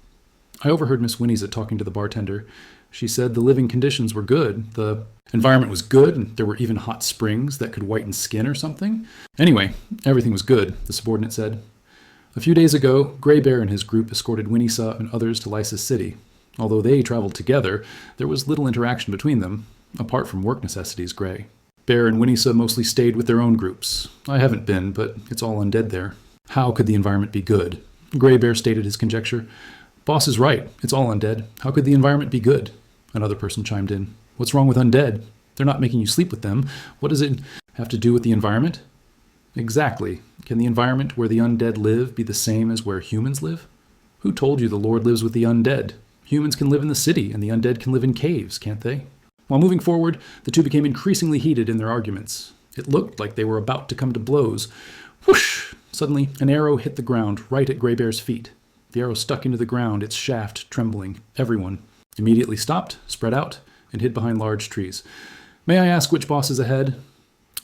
Speaker 1: I overheard Miss Winnie's talking to the bartender. She said the living conditions were good. The environment was good, and there were even hot springs that could whiten skin or something. Anyway, everything was good, the subordinate said. A few days ago, Grey Bear and his group escorted Winnie-sa and others to Lysis City. Although they traveled together, there was little interaction between them, apart from work necessities, Grey. Bear and Winnie-sa mostly stayed with their own groups. I haven't been, but it's all undead there. How could the environment be good? Grey Bear stated his conjecture. Boss is right. It's all undead. How could the environment be good? Another person chimed in. What's wrong with undead? They're not making you sleep with them. What does it have to do with the environment? Exactly. Can the environment where the undead live be the same as where humans live? Who told you the Lord lives with the undead? Humans can live in the city, and the undead can live in caves, can't they? While moving forward, the two became increasingly heated in their arguments. It looked like they were about to come to blows. Whoosh! Suddenly, an arrow hit the ground right at Grey Bear's feet. The arrow stuck into the ground, its shaft trembling. Everyone immediately stopped, spread out, and hid behind large trees. May I ask which boss is ahead?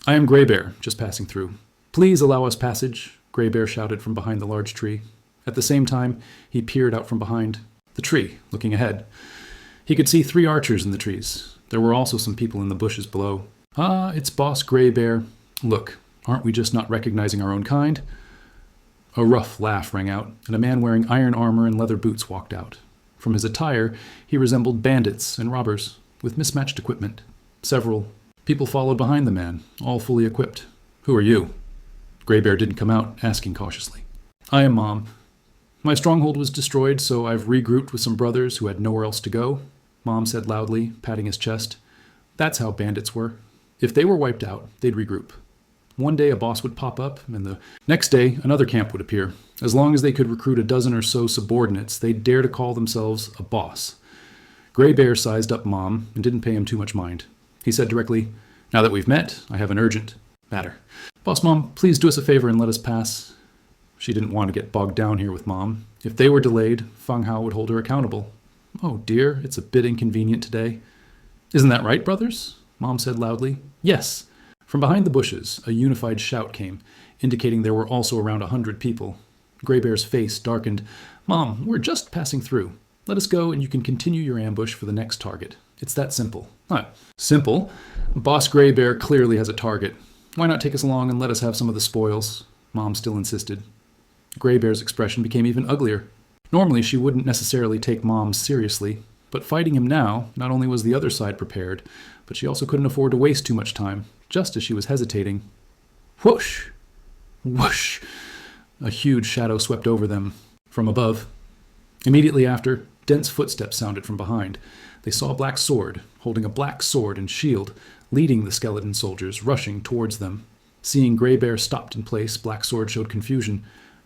Speaker 1: I am Grey Bear, just passing through. Please allow us passage, Grey Bear shouted from behind the large tree. At the same time, he peered out from behind the tree, looking ahead. He could see 3 archers in the trees. There were also some people in the bushes below. Ah, it's Boss Grey Bear. Look, aren't we just not recognizing our own kind? A rough laugh rang out, and a man wearing iron armor and leather boots walked out. From his attire, he resembled bandits and robbers, with mismatched equipment. Several people followed behind the man, all fully equipped. Who are you? Grey Bear didn't come out, asking cautiously. I am Mom. My stronghold was destroyed, so I've regrouped with some brothers who had nowhere else to go, Mom said loudly, patting his chest. That's how bandits were. If they were wiped out, they'd regroup. One day a boss would pop up, and the next day another camp would appear. As long as they could recruit a dozen or so subordinates, they'd dare to call themselves a boss. Grey Bear sized up Mom and didn't pay him too much mind. He said directly, Now that we've met, I have an urgent matter. Boss Mom, please do us a favor and let us pass. She didn't want to get bogged down here with Mom. If they were delayed, Fang Hao would hold her accountable. Oh dear, it's a bit inconvenient today. Isn't that right, brothers? Mom said loudly. Yes. From behind the bushes, a unified shout came, indicating there were also around 100 people. Grey Bear's face darkened. Mom, we're just passing through. Let us go and you can continue your ambush for the next target. It's that simple. Simple? Boss Grey Bear clearly has a target. Why not take us along and let us have some of the spoils? Mom still insisted. Grey Bear's expression became even uglier. Normally she wouldn't necessarily take Mom seriously, but fighting him now, not only was the other side prepared, but she also couldn't afford to waste too much time, just as she was hesitating. Whoosh! Whoosh! A huge shadow swept over them from above. Immediately after, dense footsteps sounded from behind. They saw a black sword, holding a black sword and shield, leading the skeleton soldiers, rushing towards them. Seeing Grey Bear stopped in place, Black Sword showed confusion.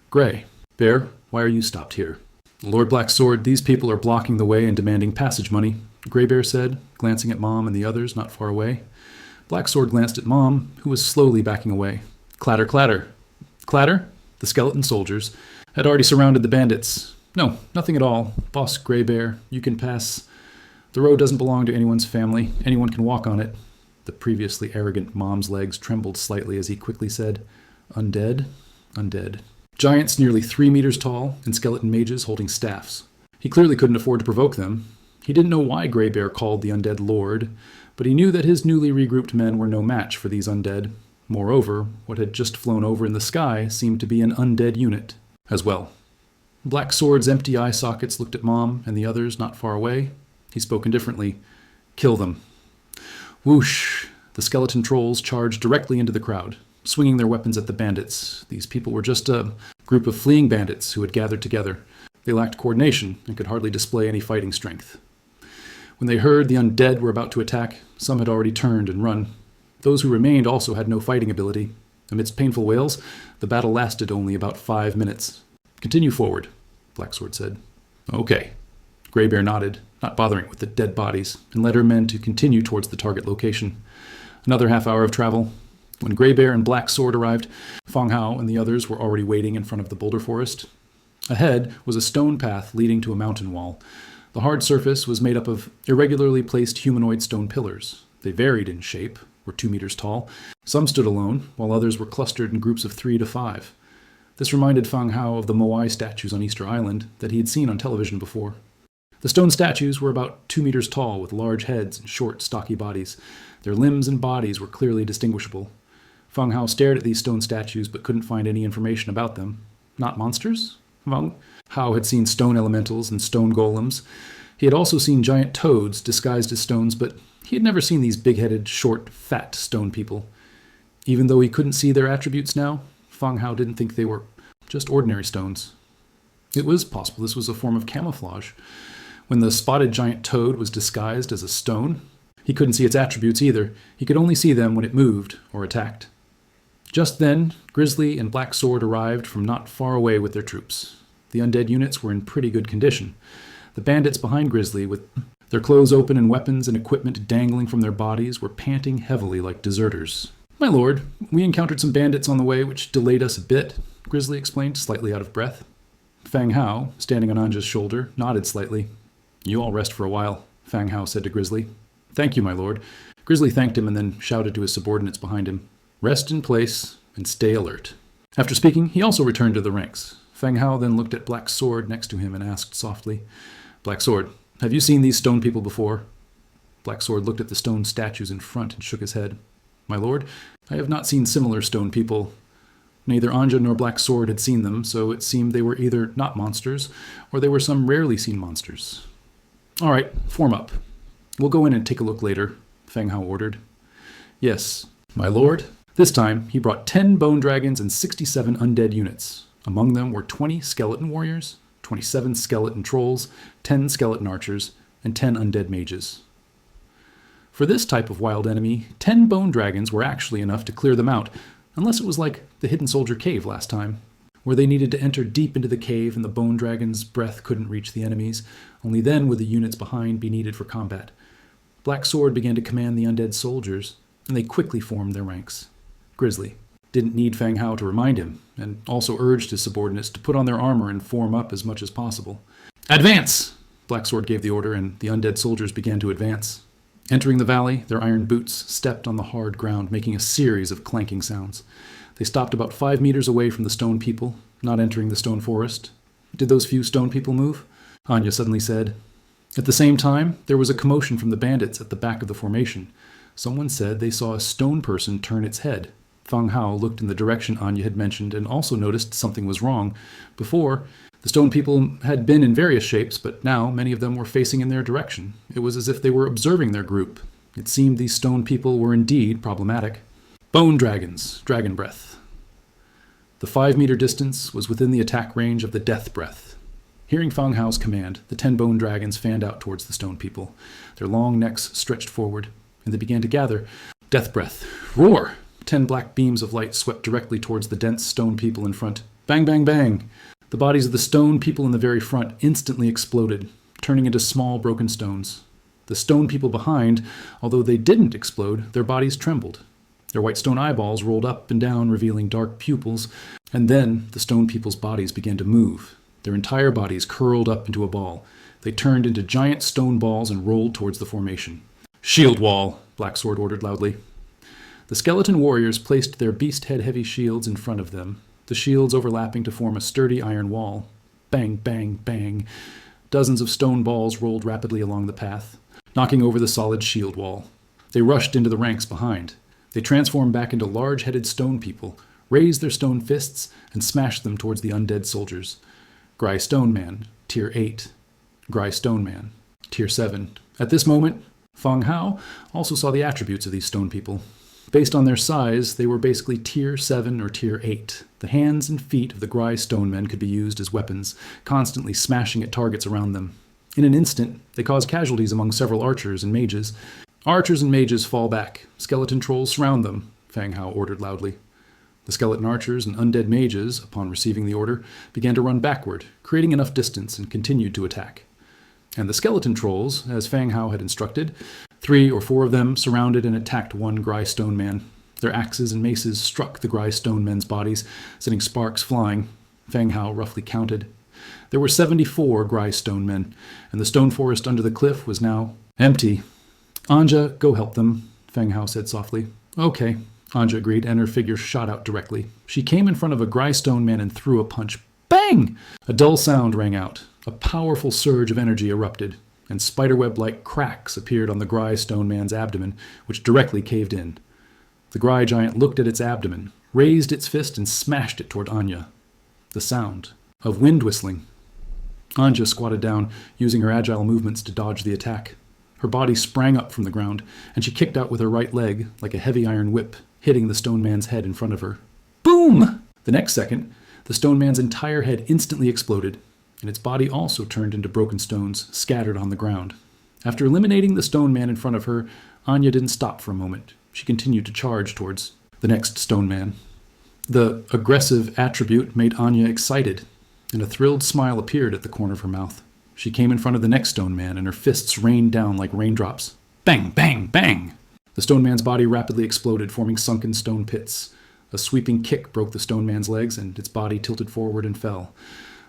Speaker 1: Grey, Bear, why are you stopped here? Lord Black Sword, these people are blocking the way and demanding passage money, Grey Bear said, glancing at Mom and the others not far away. Black Sword glanced at Mom, who was slowly backing away. Clatter, clatter. Clatter? The skeleton soldiers had already surrounded the bandits. No, nothing at all. Boss Grey Bear, you can pass. The road doesn't belong to anyone's family. Anyone can walk on it. The previously arrogant Mom's legs trembled slightly as he quickly said, Undead? Undead. Giants nearly 3 meters tall and skeleton mages holding staffs. He clearly couldn't afford to provoke them. He didn't know why Grey Bear called the undead Lord, but he knew that his newly regrouped men were no match for these undead. Moreover, what had just flown over in the sky seemed to be an undead unit as well. Black Sword's empty eye sockets looked at Mom and the others not far away. He spoke indifferently. Kill them. Whoosh! The skeleton trolls charged directly into the crowd, swinging their weapons at the bandits. These people were just a group of fleeing bandits who had gathered together. They lacked coordination and could hardly display any fighting strength. When they heard the undead were about to attack, some had already turned and run. Those who remained also had no fighting ability. Amidst painful wails, the battle lasted only about 5 minutes. Continue forward, Black Sword said. Okay. Grey Bear nodded, not bothering with the dead bodies, and led her men to continue towards the target location. Another half hour of travel. When Grey Bear and Black Sword arrived, Fang Hao and the others were already waiting in front of the boulder forest. Ahead was a stone path leading to a mountain wall. The hard surface was made up of irregularly placed humanoid stone pillars. They varied in shape, were 2 meters tall. Some stood alone, while others were clustered in groups of 3 to 5. This reminded Fang Hao of the Moai statues on Easter Island that he had seen on television before. The stone statues were about 2 meters tall, with large heads and short, stocky bodies. Their limbs and bodies were clearly distinguishable. Fang Hao stared at these stone statues but couldn't find any information about them. Not monsters? Fang Hao had seen stone elementals and stone golems. He had also seen giant toads disguised as stones, but he had never seen these big-headed, short, fat stone people. Even though he couldn't see their attributes now, Fang Hao didn't think they were just ordinary stones. It was possible this was a form of camouflage. When the spotted giant toad was disguised as a stone, he couldn't see its attributes either. He could only see them when it moved or attacked. Just then, Grizzly and Black Sword arrived from not far away with their troops. The undead units were in pretty good condition. The bandits behind Grizzly, with their clothes open and weapons and equipment dangling from their bodies, were panting heavily like deserters. "My lord, we encountered some bandits on the way which delayed us a bit," Grizzly explained, slightly out of breath. Fang Hao, standing on Anja's shoulder, nodded slightly. "You all rest for a while," Fang Hao said to Grizzly. "Thank you, my lord." Grizzly thanked him and then shouted to his subordinates behind him, "Rest in place and stay alert." After speaking, he also returned to the ranks. Fang Hao then looked at Black Sword next to him and asked softly, "Black Sword, have you seen these stone people before?" Black Sword looked at the stone statues in front and shook his head. "My lord, I have not seen similar stone people." Neither Anja nor Black Sword had seen them, so it seemed they were either not monsters, or they were some rarely seen monsters. "All right, form up. We'll go in and take a look later," Fang Hao ordered. "Yes, my lord." This time, he brought 10 bone dragons and 67 undead units. Among them were 20 skeleton warriors, 27 skeleton trolls, 10 skeleton archers, and 10 undead mages. For this type of wild enemy, 10 bone dragons were actually enough to clear them out, unless it was like the Hidden Soldier Cave last time, where they needed to enter deep into the cave and the bone dragon's breath couldn't reach the enemies. Only then would the units behind be needed for combat. Black Sword began to command the undead soldiers, and they quickly formed their ranks. Grizzly didn't need Fang Hao to remind him, and also urged his subordinates to put on their armor and form up as much as possible. "Advance!" Black Sword gave the order, and the undead soldiers began to advance. Entering the valley, their iron boots stepped on the hard ground, making a series of clanking sounds. They stopped about 5 meters away from the stone people, not entering the stone forest. "Did those few stone people move?" Anya suddenly said. At the same time, there was a commotion from the bandits at the back of the formation. Someone said they saw a stone person turn its head. Fang Hao looked in the direction Anya had mentioned and also noticed something was wrong. Before, the stone people had been in various shapes, but now many of them were facing in their direction. It was as if they were observing their group. It seemed these stone people were indeed problematic. Bone dragons, dragon breath. The 5-meter distance was within the attack range of the death breath. Hearing Fang Hao's command, the 10 bone dragons fanned out towards the stone people. Their long necks stretched forward, and they began to gather. Death breath. Roar! 10 black beams of light swept directly towards the dense stone people in front. Bang, bang, bang! The bodies of the stone people in the very front instantly exploded, turning into small broken stones. The stone people behind, although they didn't explode, their bodies trembled. Their white stone eyeballs rolled up and down, revealing dark pupils, and then the stone people's bodies began to move. Their entire bodies curled up into a ball. They turned into giant stone balls and rolled towards the formation. "Shield wall," Black Sword ordered loudly. The skeleton warriors placed their beast head-heavy shields in front of them, the shields overlapping to form a sturdy iron wall. Bang, bang, bang. Dozens of stone balls rolled rapidly along the path, knocking over the solid shield wall. They rushed into the ranks behind. They transformed back into large-headed stone people, raised their stone fists, and smashed them towards the undead soldiers. Gry Stone Man, Tier 8. Gry Stone Man, Tier 7. At this moment, Fang Hao also saw the attributes of these stone people. Based on their size, they were basically Tier 7 or Tier 8. The hands and feet of the Gry Stone Men could be used as weapons, constantly smashing at targets around them. In an instant, they caused casualties among several archers and mages. "Archers and mages fall back. Skeleton trolls surround them," Fang Hao ordered loudly. The skeleton archers and undead mages, upon receiving the order, began to run backward, creating enough distance, and continued to attack. And the skeleton trolls, as Fang Hao had instructed, 3 or 4 of them surrounded and attacked one Gry Stone Man. Their axes and maces struck the Gry Stone Men's bodies, sending sparks flying. Fang Hao roughly counted. There were 74 Gry Stone Men, and the stone forest under the cliff was now empty. "Anja, go help them," Fang Hao said softly. "Okay," Anja agreed, and her figure shot out directly. She came in front of a Gry Stone Man and threw a punch. Bang! A dull sound rang out. A powerful surge of energy erupted, and spiderweb-like cracks appeared on the Gry Stone Man's abdomen, which directly caved in. The Gry giant looked at its abdomen, raised its fist, and smashed it toward Anya. The sound of wind whistling. Anja squatted down, using her agile movements to dodge the attack. Her body sprang up from the ground, and she kicked out with her right leg like a heavy iron whip, hitting the stone man's head in front of her. Boom! The next second, the stone man's entire head instantly exploded, and its body also turned into broken stones, scattered on the ground. After eliminating the stone man in front of her, Anya didn't stop for a moment. She continued to charge towards the next stone man. The aggressive attribute made Anya excited, and a thrilled smile appeared at the corner of her mouth. She came in front of the next stone man, and her fists rained down like raindrops. Bang, bang, bang! The stone man's body rapidly exploded, forming sunken stone pits. A sweeping kick broke the stone man's legs, and its body tilted forward and fell.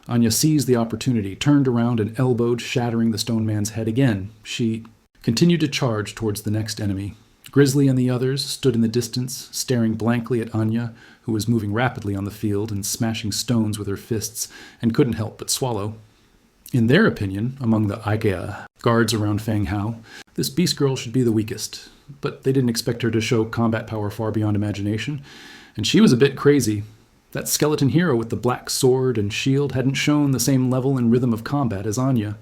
Speaker 1: Anya seized the opportunity, turned around, and elbowed, shattering the stone man's head again. She continued to charge towards the next enemy. Grizzly and the others stood in the distance, staring blankly at Anya, who was moving rapidly on the field and smashing stones with her fists, and couldn't help but swallow. In their opinion, among the Aikea guards around Fang Hao, this beast girl should be the weakest, but they didn't expect her to show combat power far beyond imagination, and she was a bit crazy. That skeleton hero with the black sword and shield hadn't shown the same level and rhythm of combat as Anya.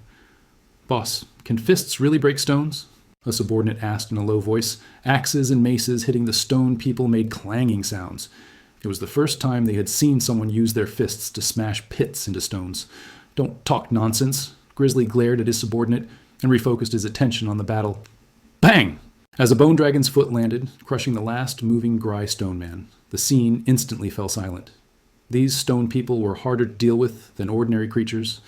Speaker 1: "Boss, can fists really break stones?" a subordinate asked in a low voice. Axes and maces hitting the stone people made clanging sounds. It was the first time they had seen someone use their fists to smash pits into stones. "Don't talk nonsense." Grizzly glared at his subordinate and refocused his attention on the battle. Bang! As a bone dragon's foot landed, crushing the last moving Gry Stone Man, the scene instantly fell silent. These stone people were harder to deal with than ordinary creatures.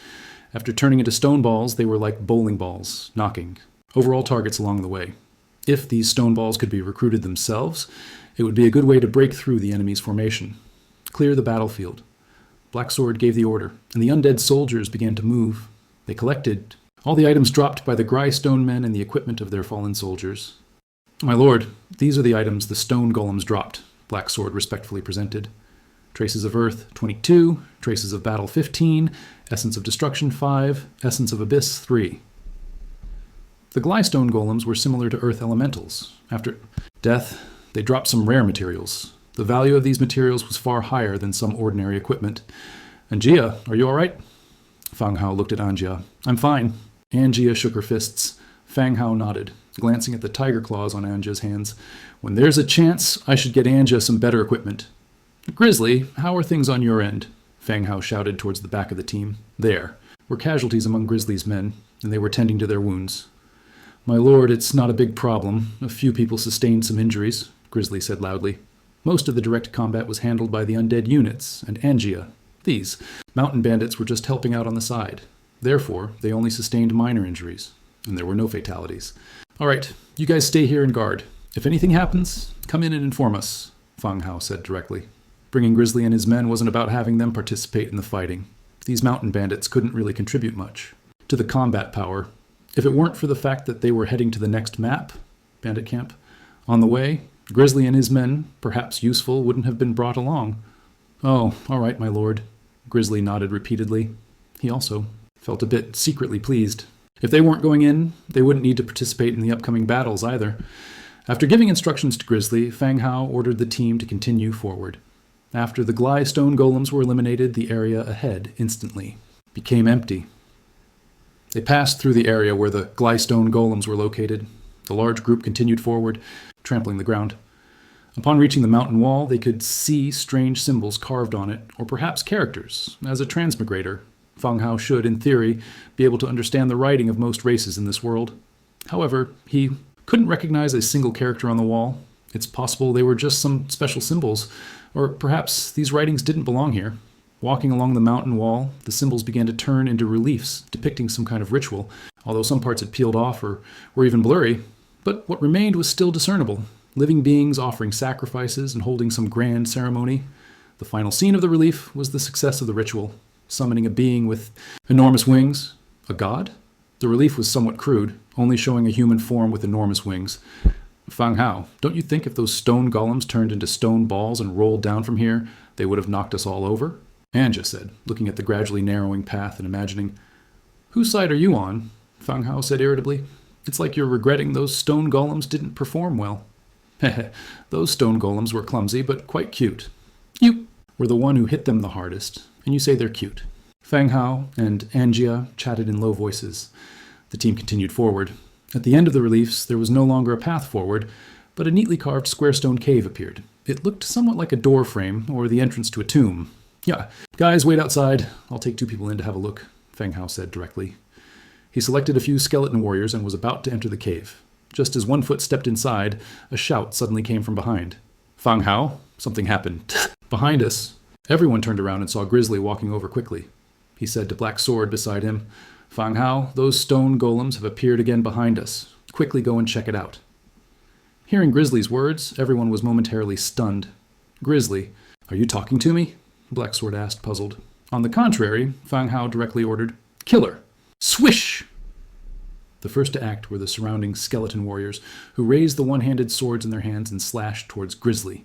Speaker 1: After turning into stone balls, they were like bowling balls, knocking over all targets along the way. If these stone balls could be recruited themselves, it would be a good way to break through the enemy's formation. Clear the battlefield. Blacksword gave the order, and the undead soldiers began to move. They collected all the items dropped by the Gry Stone Men and the equipment of their fallen soldiers. "My lord, these are the items the stone golems dropped," Blacksword respectfully presented. Traces of Earth, 22. Traces of Battle, 15. Essence of Destruction, 5. Essence of Abyss, 3. The Glystone golems were similar to Earth elementals. After death, they dropped some rare materials. The value of these materials was far higher than some ordinary equipment. "Angia, are you all right?" Fang Hao looked at Angia. "I'm fine." Angia shook her fists. Fang Hao nodded, glancing at the tiger claws on Angia's hands. "When there's a chance, I should get Angia some better equipment." "Grizzly, how are things on your end?" Fang Hao shouted towards the back of the team. There were casualties among Grizzly's men, and they were tending to their wounds. "My lord, it's not a big problem. A few people sustained some injuries," Grizzly said loudly. Most of the direct combat was handled by the undead units and Angia. These mountain bandits were just helping out on the side. Therefore, they only sustained minor injuries, and there were no fatalities. "All right, you guys stay here and guard. If anything happens, come in and inform us," Fang Hao said directly. Bringing Grizzly and his men wasn't about having them participate in the fighting. These mountain bandits couldn't really contribute much to the combat power. If it weren't for the fact that they were heading to the next map, bandit camp, on the way, Grizzly and his men, perhaps useful, wouldn't have been brought along. "Oh, all right, my lord." Grizzly nodded repeatedly. He also felt a bit secretly pleased. If they weren't going in, they wouldn't need to participate in the upcoming battles either. After giving instructions to Grizzly, Fang Hao ordered the team to continue forward. After the Glystone golems were eliminated, the area ahead instantly became empty. They passed through the area where the Glystone golems were located. The large group continued forward, trampling the ground. Upon reaching the mountain wall, they could see strange symbols carved on it, or perhaps characters. As a transmigrator, Fang Hao should, in theory, be able to understand the writing of most races in this world. However, he couldn't recognize a single character on the wall. It's possible they were just some special symbols, or perhaps these writings didn't belong here. Walking along the mountain wall, the symbols began to turn into reliefs depicting some kind of ritual. Although some parts had peeled off or were even blurry, But what remained was still discernible. Living beings offering sacrifices and holding some grand ceremony. The final scene of the relief was the success of the ritual, summoning a being with enormous wings. A god? The relief was somewhat crude, only showing a human form with enormous wings. Fang Hao, don't you think if those stone golems turned into stone balls and rolled down from here, they would have knocked us all over? Anja said, looking at the gradually narrowing path and imagining. Whose side are you on? Fang Hao said irritably. It's like you're regretting those stone golems didn't perform well. Heh, those stone golems were clumsy, but quite cute. You were the one who hit them the hardest, and you say they're cute. Fang Hao and Angia chatted in low voices. The team continued forward. At the end of the reliefs, there was no longer a path forward, but a neatly carved square stone cave appeared. It looked somewhat like a door frame, or the entrance to a tomb. Yeah, guys, wait outside. I'll take 2 people in to have a look, Fang Hao said directly. He selected a few skeleton warriors and was about to enter the cave. Just as one foot stepped inside, a shout suddenly came from behind. Fang Hao, something happened. Behind us, everyone turned around and saw Grizzly walking over quickly. He said to Black Sword beside him, Fang Hao, those stone golems have appeared again behind us. Quickly go and check it out. Hearing Grizzly's words, everyone was momentarily stunned. Grizzly, are you talking to me? Black Sword asked, puzzled. On the contrary, Fang Hao directly ordered, kill her. Swish! The first to act were the surrounding skeleton warriors, who raised the one-handed swords in their hands and slashed towards Grizzly.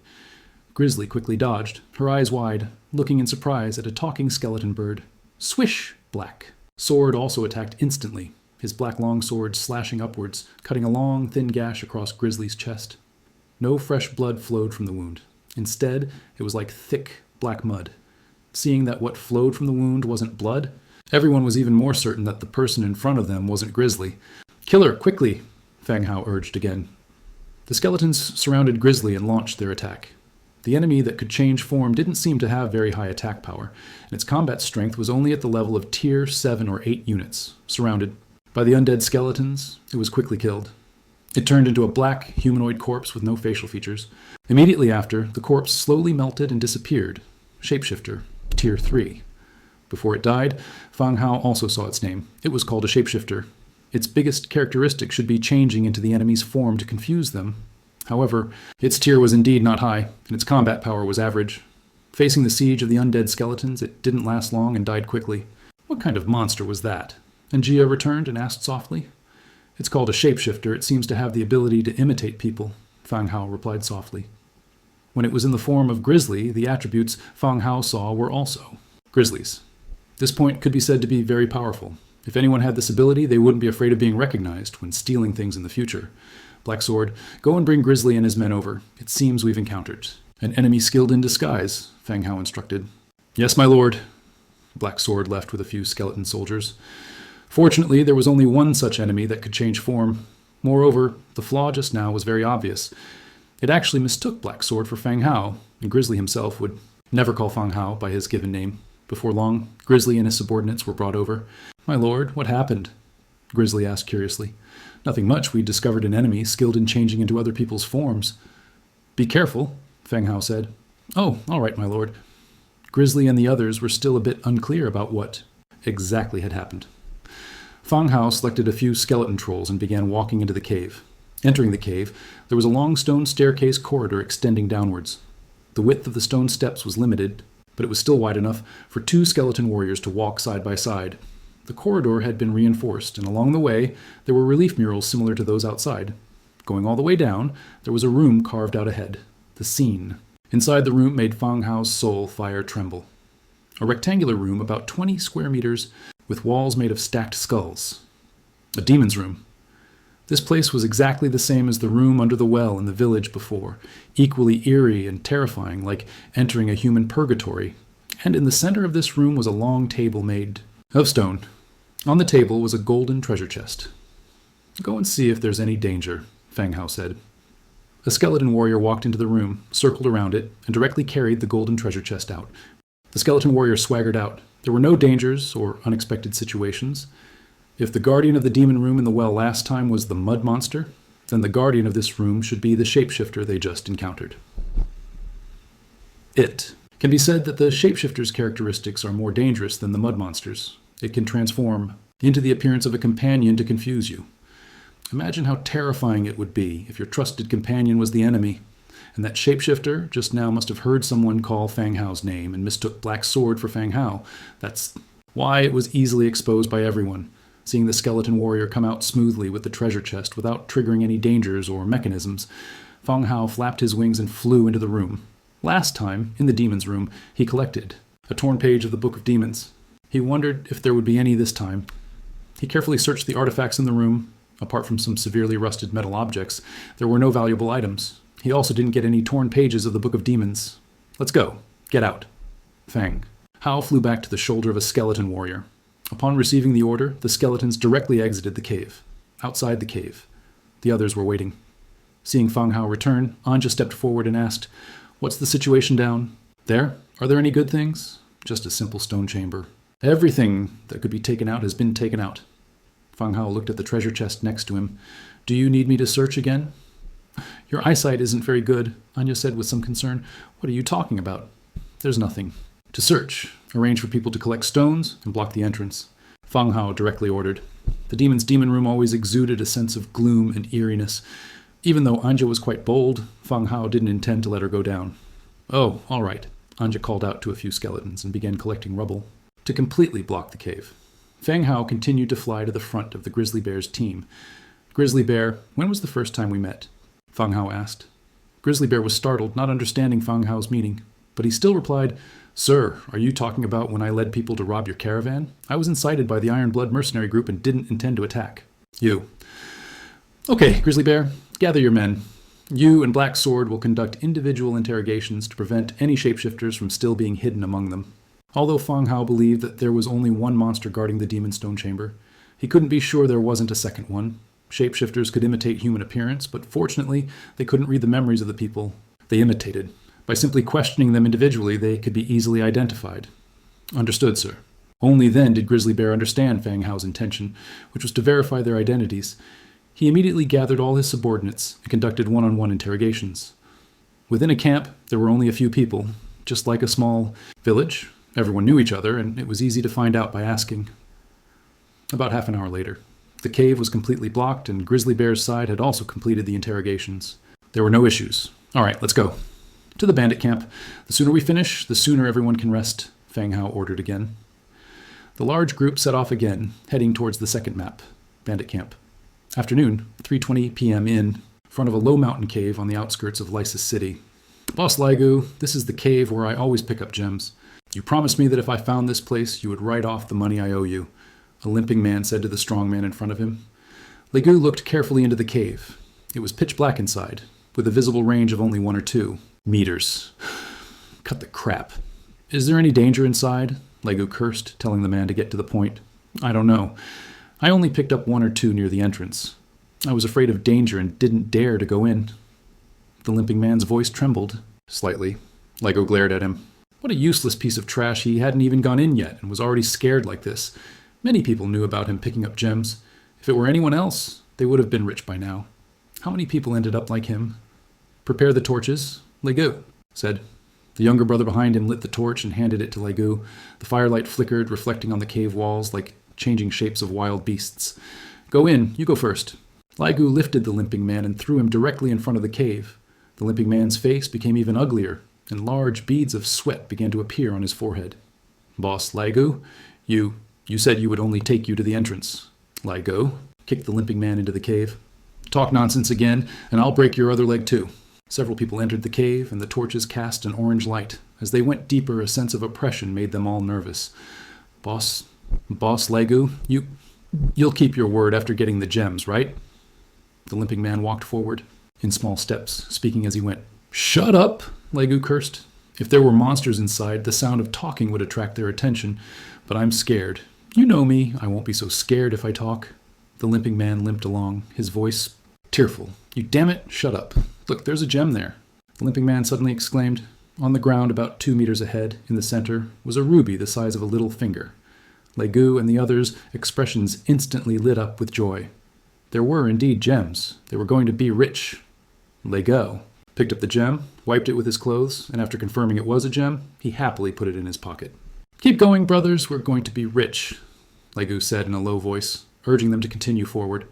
Speaker 1: Grizzly quickly dodged, her eyes wide, looking in surprise at a talking skeleton bird. Swish! Black. Sword also attacked instantly, his black longsword slashing upwards, cutting a long, thin gash across Grizzly's chest. No fresh blood flowed from the wound. Instead, it was like thick, black mud. Seeing that what flowed from the wound wasn't blood, everyone was even more certain that the person in front of them wasn't Grizzly. Kill her, quickly, Fang Hao urged again. The skeletons surrounded Grizzly and launched their attack. The enemy that could change form didn't seem to have very high attack power, and its combat strength was only at the level of tier 7 or 8 units. Surrounded by the undead skeletons, it was quickly killed. It turned into a black, humanoid corpse with no facial features. Immediately after, the corpse slowly melted and disappeared. Shapeshifter, tier 3. Before it died, Fang Hao also saw its name. It was called a shapeshifter. Its biggest characteristic should be changing into the enemy's form to confuse them. However, its tier was indeed not high, and its combat power was average. Facing the siege of the undead skeletons, it didn't last long and died quickly. What kind of monster was that? And Gia returned and asked softly. It's called a shapeshifter. It seems to have the ability to imitate people, Fang Hao replied softly. When it was in the form of Grizzly, the attributes Fang Hao saw were also Grizzlies. This point could be said to be very powerful. If anyone had this ability, they wouldn't be afraid of being recognized when stealing things in the future. Black Sword, go and bring Grizzly and his men over. It seems we've encountered an enemy skilled in disguise, Fang Hao instructed. Yes, my lord. Black Sword left with a few skeleton soldiers. Fortunately, there was only one such enemy that could change form. Moreover, the flaw just now was very obvious. It actually mistook Black Sword for Fang Hao, and Grizzly himself would never call Fang Hao by his given name. Before long, Grizzly and his subordinates were brought over. My lord, what happened? Grizzly asked curiously. Nothing much. We discovered an enemy skilled in changing into other people's forms. Be careful, Fang Hao said. Oh, all right, my lord. Grizzly and the others were still a bit unclear about what exactly had happened. Fang Hao selected a few skeleton trolls and began walking into the cave. Entering the cave, there was a long stone staircase corridor extending downwards. The width of the stone steps was limited, but it was still wide enough for 2 skeleton warriors to walk side by side. The corridor had been reinforced, and along the way, there were relief murals similar to those outside. Going all the way down, there was a room carved out ahead. The scene. Inside the room made Fang Hao's soul fire tremble. A rectangular room about 20 square meters with walls made of stacked skulls. A demon's room. This place was exactly the same as the room under the well in the village before, equally eerie and terrifying, like entering a human purgatory. And in the center of this room was a long table made of stone. On the table was a golden treasure chest. Go and see if there's any danger, Fang Hao said. A skeleton warrior walked into the room, circled around it, and directly carried the golden treasure chest out. The skeleton warrior swaggered out. There were no dangers or unexpected situations. If the guardian of the demon room in the well last time was the mud monster, then the guardian of this room should be the shapeshifter they just encountered. It can be said that the shapeshifter's characteristics are more dangerous than the mud monster's. It can transform into the appearance of a companion to confuse you. Imagine how terrifying it would be if your trusted companion was the enemy, and that shapeshifter just now must have heard someone call Fang Hao's name and mistook Black Sword for Fang Hao. That's why it was easily exposed by everyone, seeing the skeleton warrior come out smoothly with the treasure chest without triggering any dangers or mechanisms. Fang Hao flapped his wings and flew into the room. Last time, in the demon's room, he collected a torn page of the Book of Demons. He wondered if there would be any this time. He carefully searched the artifacts in the room. Apart from some severely rusted metal objects, there were no valuable items. He also didn't get any torn pages of the Book of Demons. Let's go. Get out. Fang Hao flew back to the shoulder of a skeleton warrior. Upon receiving the order, the skeletons directly exited the cave. Outside the cave, the others were waiting. Seeing Fang Hao return, Anja stepped forward and asked, "What's the situation down there? Are there any good things?" "Just a simple stone chamber. Everything that could be taken out has been taken out." Fang Hao looked at the treasure chest next to him. "Do you need me to search again?" "Your eyesight isn't very good," Anja said with some concern. "What are you talking about?" "There's nothing. To search. Arrange for people to collect stones and block the entrance," Fang Hao directly ordered. The demon's demon room always exuded a sense of gloom and eeriness. Even though Anja was quite bold, Fang Hao didn't intend to let her go down. "Oh, all right." Anja called out to a few skeletons and began collecting rubble to completely block the cave. Fang Hao continued to fly to the front of the grizzly bear's team. "Grizzly bear, when was the first time we met?" Fang Hao asked. Grizzly bear was startled, not understanding Fang Hao's meaning, but he still replied, "Sir, are you talking about when I led people to rob your caravan? I was incited by the Iron Blood mercenary group and didn't intend to attack." "You." "Okay, Grizzly bear, gather your men. You and Black Sword will conduct individual interrogations to prevent any shapeshifters from still being hidden among them." Although Fang Hao believed that there was only one monster guarding the demon stone chamber, he couldn't be sure there wasn't a second one. Shapeshifters could imitate human appearance, but fortunately, they couldn't read the memories of the people they imitated. By simply questioning them individually, they could be easily identified. "Understood, sir." Only then did Grizzly Bear understand Fang Hao's intention, which was to verify their identities. He immediately gathered all his subordinates and conducted one-on-one interrogations. Within a camp, there were only a few people, just like a small village. Everyone knew each other, and it was easy to find out by asking. About half an hour later, the cave was completely blocked, and Grizzly Bear's side had also completed the interrogations. There were no issues. "All right, let's go." "To the bandit camp. The sooner we finish, the sooner everyone can rest," Fang Hao ordered again. The large group set off again, heading towards the second map, bandit camp. Afternoon, 3:20 p.m. in front of a low mountain cave on the outskirts of Lysis City. "Boss Ligu, this is the cave where I always pick up gems. You promised me that if I found this place, you would write off the money I owe you," a limping man said to the strong man in front of him. Ligu looked carefully into the cave. It was pitch black inside, with a visible range of only 1 or 2 meters. "Cut the crap. Is there any danger inside?" Ligu cursed, telling the man to get to the point. "I don't know. I only picked up 1 or 2 near the entrance. I was afraid of danger and didn't dare to go in." The limping man's voice trembled slightly. Ligu glared at him. What a useless piece of trash. He hadn't even gone in yet and was already scared like this. Many people knew about him picking up gems. If it were anyone else, they would have been rich by now. How many people ended up like him? "Prepare the torches," Ligu said. The younger brother behind him lit the torch and handed it to Ligu. The firelight flickered, reflecting on the cave walls like changing shapes of wild beasts. "Go in. You go first." Ligu lifted the limping man and threw him directly in front of the cave. The limping man's face became even uglier, and large beads of sweat began to appear on his forehead. "Boss Ligu, you said you would only take you to the entrance." Ligu kicked the limping man into the cave. "Talk nonsense again, and I'll break your other leg too." Several people entered the cave, and the torches cast an orange light. As they went deeper, a sense of oppression made them all nervous. Boss Ligu, you'll keep your word after getting the gems, right?" The limping man walked forward, in small steps, speaking as he went. "Shut up!" Ligu cursed. If there were monsters inside, the sound of talking would attract their attention, but I'm scared. You know me, I won't be so scared if I talk. The limping man limped along, his voice tearful. "You damn it, shut up. Look, there's a gem there." The limping man suddenly exclaimed. On the ground about 2 meters ahead, in the center, was a ruby the size of a little finger. Ligu and the others' expressions instantly lit up with joy. There were indeed gems. They were going to be rich. Ligu picked up the gem, wiped it with his clothes, and after confirming it was a gem, he happily put it in his pocket. "Keep going, brothers, we're going to be rich," Ligu said in a low voice, urging them to continue forward.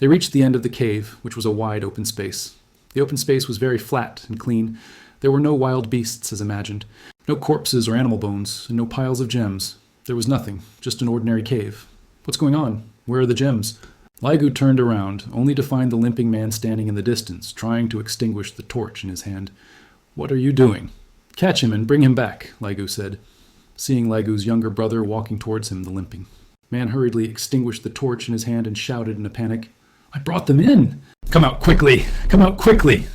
Speaker 1: They reached the end of the cave, which was a wide open space. The open space was very flat and clean. There were no wild beasts as imagined, no corpses or animal bones, and no piles of gems. There was nothing, just an ordinary cave. What's going on? Where are the gems? Ligu turned around, only to find the limping man standing in the distance, trying to extinguish the torch in his hand. What are you doing? Catch him and bring him back, Ligu said, seeing Ligu's younger brother walking towards him, the limping man hurriedly extinguished the torch in his hand and shouted in a panic, I brought them in! Come out quickly! Come out quickly!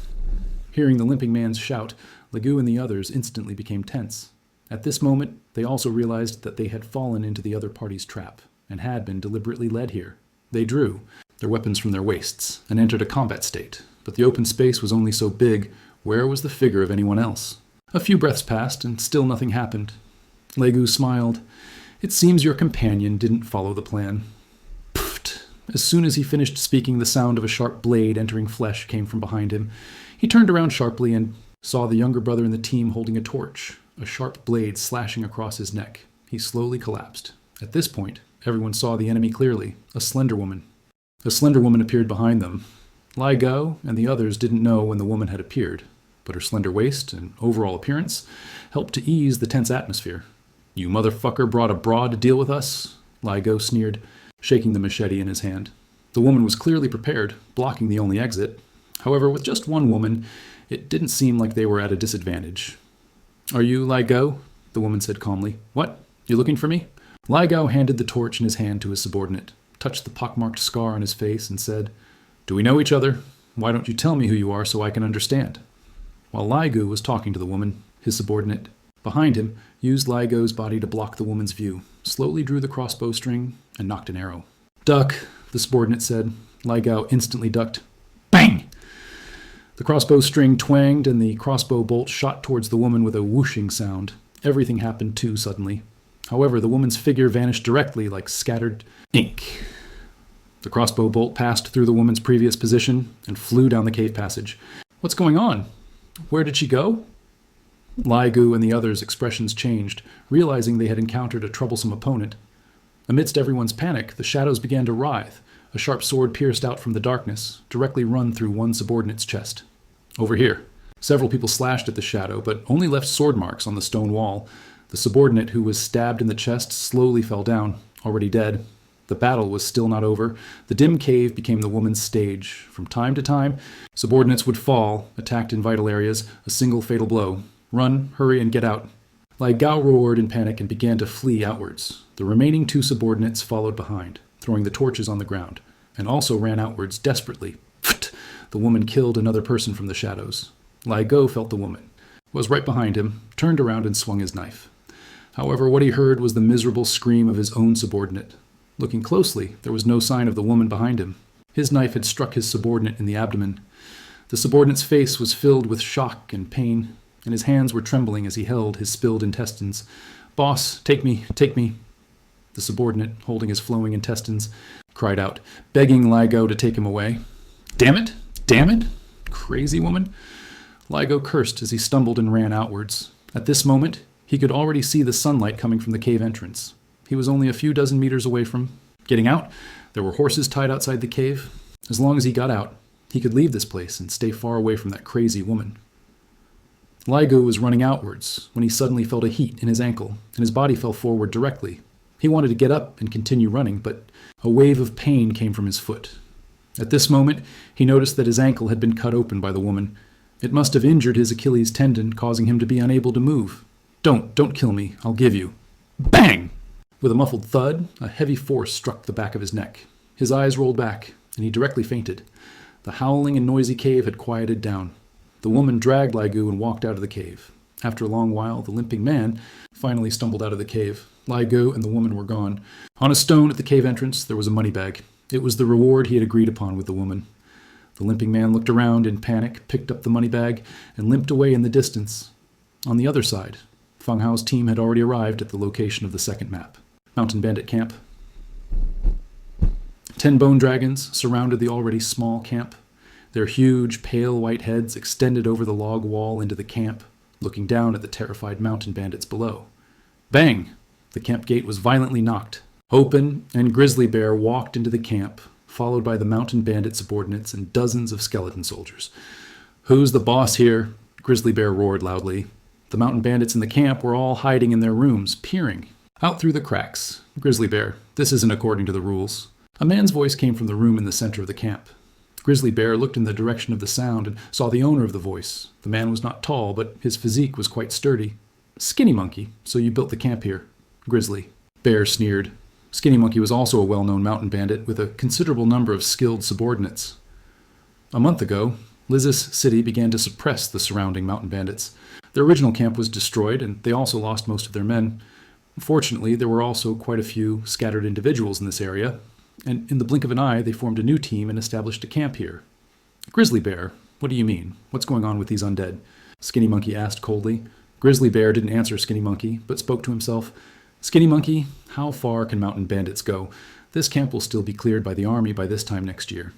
Speaker 1: Hearing the limping man's shout, Ligu and the others instantly became tense. At this moment, they also realized that they had fallen into the other party's trap, and had been deliberately led here. They drew their weapons from their waists, and entered a combat state, but the open space was only so big, where was the figure of anyone else? A few breaths passed, and still nothing happened. Ligu smiled. It seems your companion didn't follow the plan. Pfft! As soon as he finished speaking, the sound of a sharp blade entering flesh came from behind him. He turned around sharply and saw the younger brother in the team holding a torch, a sharp blade slashing across his neck. He slowly collapsed. At this point, everyone saw the enemy clearly, a slender woman. A slender woman appeared behind them. Lai Gao and the others didn't know when the woman had appeared, but her slender waist and overall appearance helped to ease the tense atmosphere. You motherfucker brought a broad to deal with us? Lai Gao sneered, shaking the machete in his hand. The woman was clearly prepared, blocking the only exit. However, with just one woman, it didn't seem like they were at a disadvantage. Are you Lai Gao? The woman said calmly. What? You looking for me? Lai Gao handed the torch in his hand to his subordinate, touched the pockmarked scar on his face, and said, Do we know each other? Why don't you tell me who you are so I can understand? While Lai Gao was talking to the woman, his subordinate, behind him, used Lai Gao's body to block the woman's view, slowly drew the crossbow string, and knocked an arrow. Duck, the subordinate said. Lai Gao instantly ducked. Bang! The crossbow string twanged, and the crossbow bolt shot towards the woman with a whooshing sound. Everything happened too suddenly. However, the woman's figure vanished directly like scattered ink. The crossbow bolt passed through the woman's previous position and flew down the cave passage. What's going on? Where did she go? Lai Gao and the others' expressions changed, realizing they had encountered a troublesome opponent. Amidst everyone's panic, the shadows began to writhe. A sharp sword pierced out from the darkness, directly run through one subordinate's chest. Over here. Several people slashed at the shadow, but only left sword marks on the stone wall. The subordinate who was stabbed in the chest slowly fell down, already dead. The battle was still not over. The dim cave became the woman's stage. From time to time, subordinates would fall, attacked in vital areas, a single fatal blow. Run, hurry, and get out. Lai Gao roared in panic and began to flee outwards. The remaining two subordinates followed behind, throwing the torches on the ground, and also ran outwards desperately. Pfft! The woman killed another person from the shadows. Lai Gao felt the woman, was right behind him, turned around and swung his knife. However, what he heard was the miserable scream of his own subordinate. Looking closely, there was no sign of the woman behind him. His knife had struck his subordinate in the abdomen. The subordinate's face was filled with shock and pain, and his hands were trembling as he held his spilled intestines. Boss, take me, take me. The subordinate, holding his flowing intestines, cried out, begging Lai Gao to take him away. Damn it! Damn it! Crazy woman! Lai Gao cursed as he stumbled and ran outwards. At this moment, he could already see the sunlight coming from the cave entrance. He was only a few dozen meters away from getting out. There were horses tied outside the cave. As long as he got out, he could leave this place and stay far away from that crazy woman. Lai Gao was running outwards when he suddenly felt a heat in his ankle, and his body fell forward directly. He wanted to get up and continue running, but a wave of pain came from his foot. At this moment, he noticed that his ankle had been cut open by the woman. It must have injured his Achilles tendon, causing him to be unable to move. Don't kill me, I'll give you. Bang! With a muffled thud, a heavy force struck the back of his neck. His eyes rolled back, and he directly fainted. The howling and noisy cave had quieted down. The woman dragged Lai Gao and walked out of the cave. After a long while, the limping man finally stumbled out of the cave. Lai Gao and the woman were gone. On a stone at the cave entrance, there was a money bag. It was the reward he had agreed upon with the woman. The limping man looked around in panic, picked up the money bag, and limped away in the distance. On the other side, Fang Hao's team had already arrived at the location of the second map. Mountain Bandit Camp. 10 bone dragons surrounded the already small camp. Their huge, pale white heads extended over the log wall into the camp, looking down at the terrified mountain bandits below. Bang! The camp gate was violently knocked. Open and Grizzly Bear walked into the camp, followed by the mountain bandit subordinates and dozens of skeleton soldiers. "Who's the boss here?" Grizzly Bear roared loudly. The mountain bandits in the camp were all hiding in their rooms, peering out through the cracks. "Grizzly Bear, this isn't according to the rules." A man's voice came from the room in the center of the camp. Grizzly Bear looked in the direction of the sound and saw the owner of the voice. The man was not tall, but his physique was quite sturdy. "Skinny Monkey, so you built the camp here." Grizzly Bear sneered. Skinny Monkey was also a well-known mountain bandit with a considerable number of skilled subordinates. A month ago, Liz's city began to suppress the surrounding mountain bandits. Their original camp was destroyed, and they also lost most of their men. Fortunately, there were also quite a few scattered individuals in this area, and in the blink of an eye, they formed a new team and established a camp here. "Grizzly Bear, what do you mean? What's going on with these undead?" Skinny Monkey asked coldly. Grizzly Bear didn't answer Skinny Monkey, but spoke to himself. "Skinny Monkey, how far can mountain bandits go? This camp will still be cleared by the army by this time next year."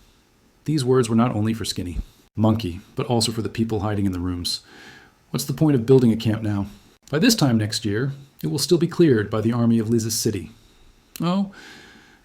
Speaker 1: These words were not only for Skinny Monkey, but also for the people hiding in the rooms. "What's the point of building a camp now? By this time next year, it will still be cleared by the army of Liz's city." "Oh,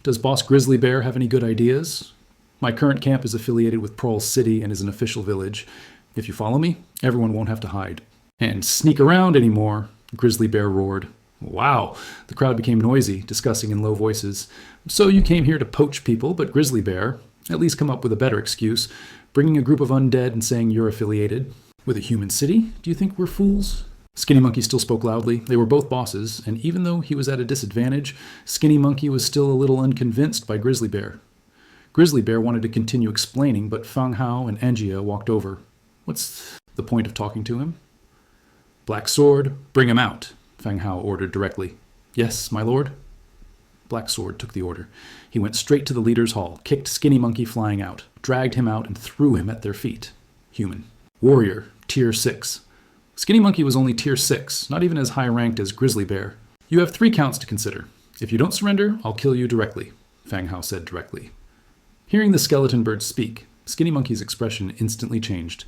Speaker 1: does Boss Grizzly Bear have any good ideas? My current camp is affiliated with Prohl's city and is an official village. If you follow me, everyone won't have to hide and sneak around anymore," Grizzly Bear roared. "Wow!" The crowd became noisy, discussing in low voices. "So you came here to poach people, but Grizzly Bear, at least come up with a better excuse, bringing a group of undead and saying you're affiliated with a human city? Do you think we're fools?" Skinny Monkey still spoke loudly. They were both bosses, and even though he was at a disadvantage, Skinny Monkey was still a little unconvinced by Grizzly Bear. Grizzly Bear wanted to continue explaining, but Fang Hao and Angia walked over. "What's the point of talking to him?" "Black Sword, bring him out," Fang Hao ordered directly. "Yes, my lord." Black Sword took the order. He went straight to the leader's hall, kicked Skinny Monkey flying out, dragged him out, and threw him at their feet. Human. Warrior, Tier 6. Skinny Monkey was only Tier 6, not even as high-ranked as Grizzly Bear. "You have 3 counts to consider. If you don't surrender, I'll kill you directly," Fang Hao said directly. Hearing the skeleton bird speak, Skinny Monkey's expression instantly changed.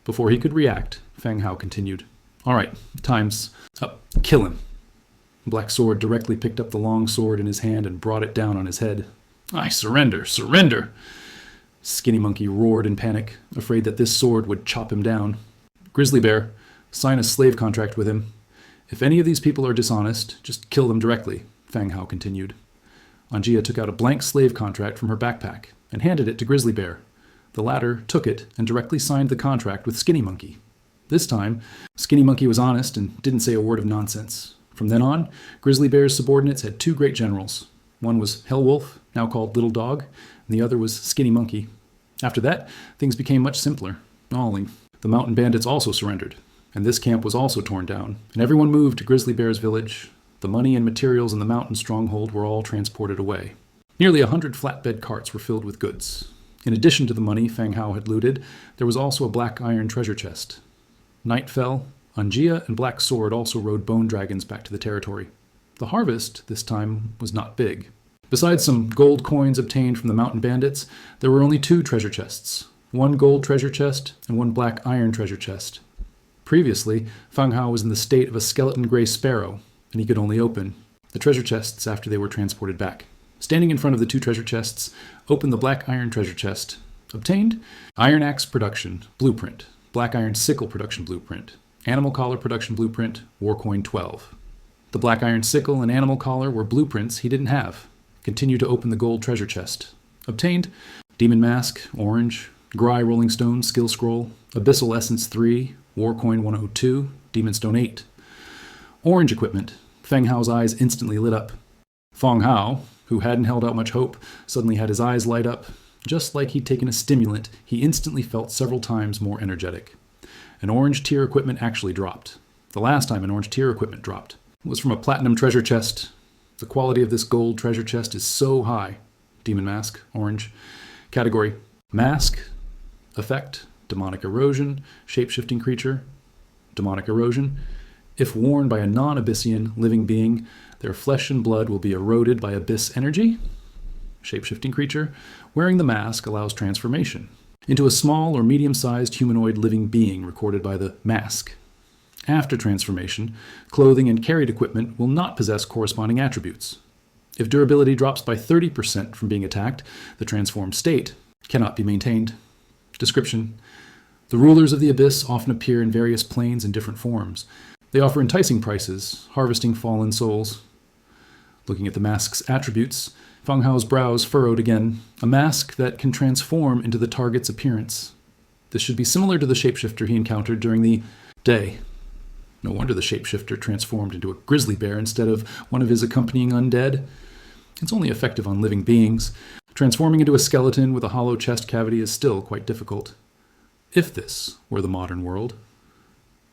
Speaker 1: Before he could react, Fang Hao continued. "All right, time's up. Kill him." Black Sword directly picked up the long sword in his hand and brought it down on his head. "I surrender! Surrender!" Skinny Monkey roared in panic, afraid that this sword would chop him down. "Grizzly Bear, sign a slave contract with him. If any of these people are dishonest, just kill them directly," Fang Hao continued. Angia took out a blank slave contract from her backpack and handed it to Grizzly Bear. The latter took it and directly signed the contract with Skinny Monkey. This time, Skinny Monkey was honest and didn't say a word of nonsense. From then on, Grizzly Bear's subordinates had 2 great generals. One was Hellwolf, now called Little Dog, and the other was Skinny Monkey. After that, things became much simpler. The mountain bandits also surrendered, and this camp was also torn down, and everyone moved to Grizzly Bear's village. The money and materials in the mountain stronghold were all transported away. Nearly 100 flatbed carts were filled with goods. In addition to the money Fang Hao had looted, there was also a black iron treasure chest. Night fell. Angia and Black Sword also rode bone dragons back to the territory. The harvest, this time, was not big. Besides some gold coins obtained from the mountain bandits, there were only 2 treasure chests. 1 gold treasure chest and 1 black iron treasure chest. Previously, Fang Hao was in the state of a skeleton gray sparrow, and he could only open the treasure chests after they were transported back. Standing in front of the 2 treasure chests, opened the black iron treasure chest. Obtained iron axe production blueprint, black iron sickle production blueprint, animal collar production blueprint, war coin 12. The black iron sickle and animal collar were blueprints he didn't have. Continued to open the gold treasure chest. Obtained demon mask, orange, Gry rolling stone, skill scroll, abyssal essence 3, war coin 102, demon stone 8. Orange equipment. Fang Hao's eyes instantly lit up. Fang Hao, who hadn't held out much hope, suddenly had his eyes light up. Just like he'd taken a stimulant, he instantly felt several times more energetic. An orange tier equipment actually dropped. The last time an orange tier equipment dropped was from a platinum treasure chest. The quality of this gold treasure chest is so high. Demon mask, orange. Category, mask. Effect, demonic erosion, shape-shifting creature. Demonic erosion. If worn by a non-Abyssian living being, their flesh and blood will be eroded by abyss energy. Shape-shifting creature. Wearing the mask allows transformation into a small or medium-sized humanoid living being recorded by the mask. After transformation, clothing and carried equipment will not possess corresponding attributes. If durability drops by 30% from being attacked, the transformed state cannot be maintained. Description: the rulers of the abyss often appear in various planes and different forms. They offer enticing prices, harvesting fallen souls. Looking at the mask's attributes, Fang Hao's brows furrowed again. A mask that can transform into the target's appearance. This should be similar to the shapeshifter he encountered during the day. No wonder the shapeshifter transformed into a grizzly bear instead of one of his accompanying undead. It's only effective on living beings. Transforming into a skeleton with a hollow chest cavity is still quite difficult. If this were the modern world.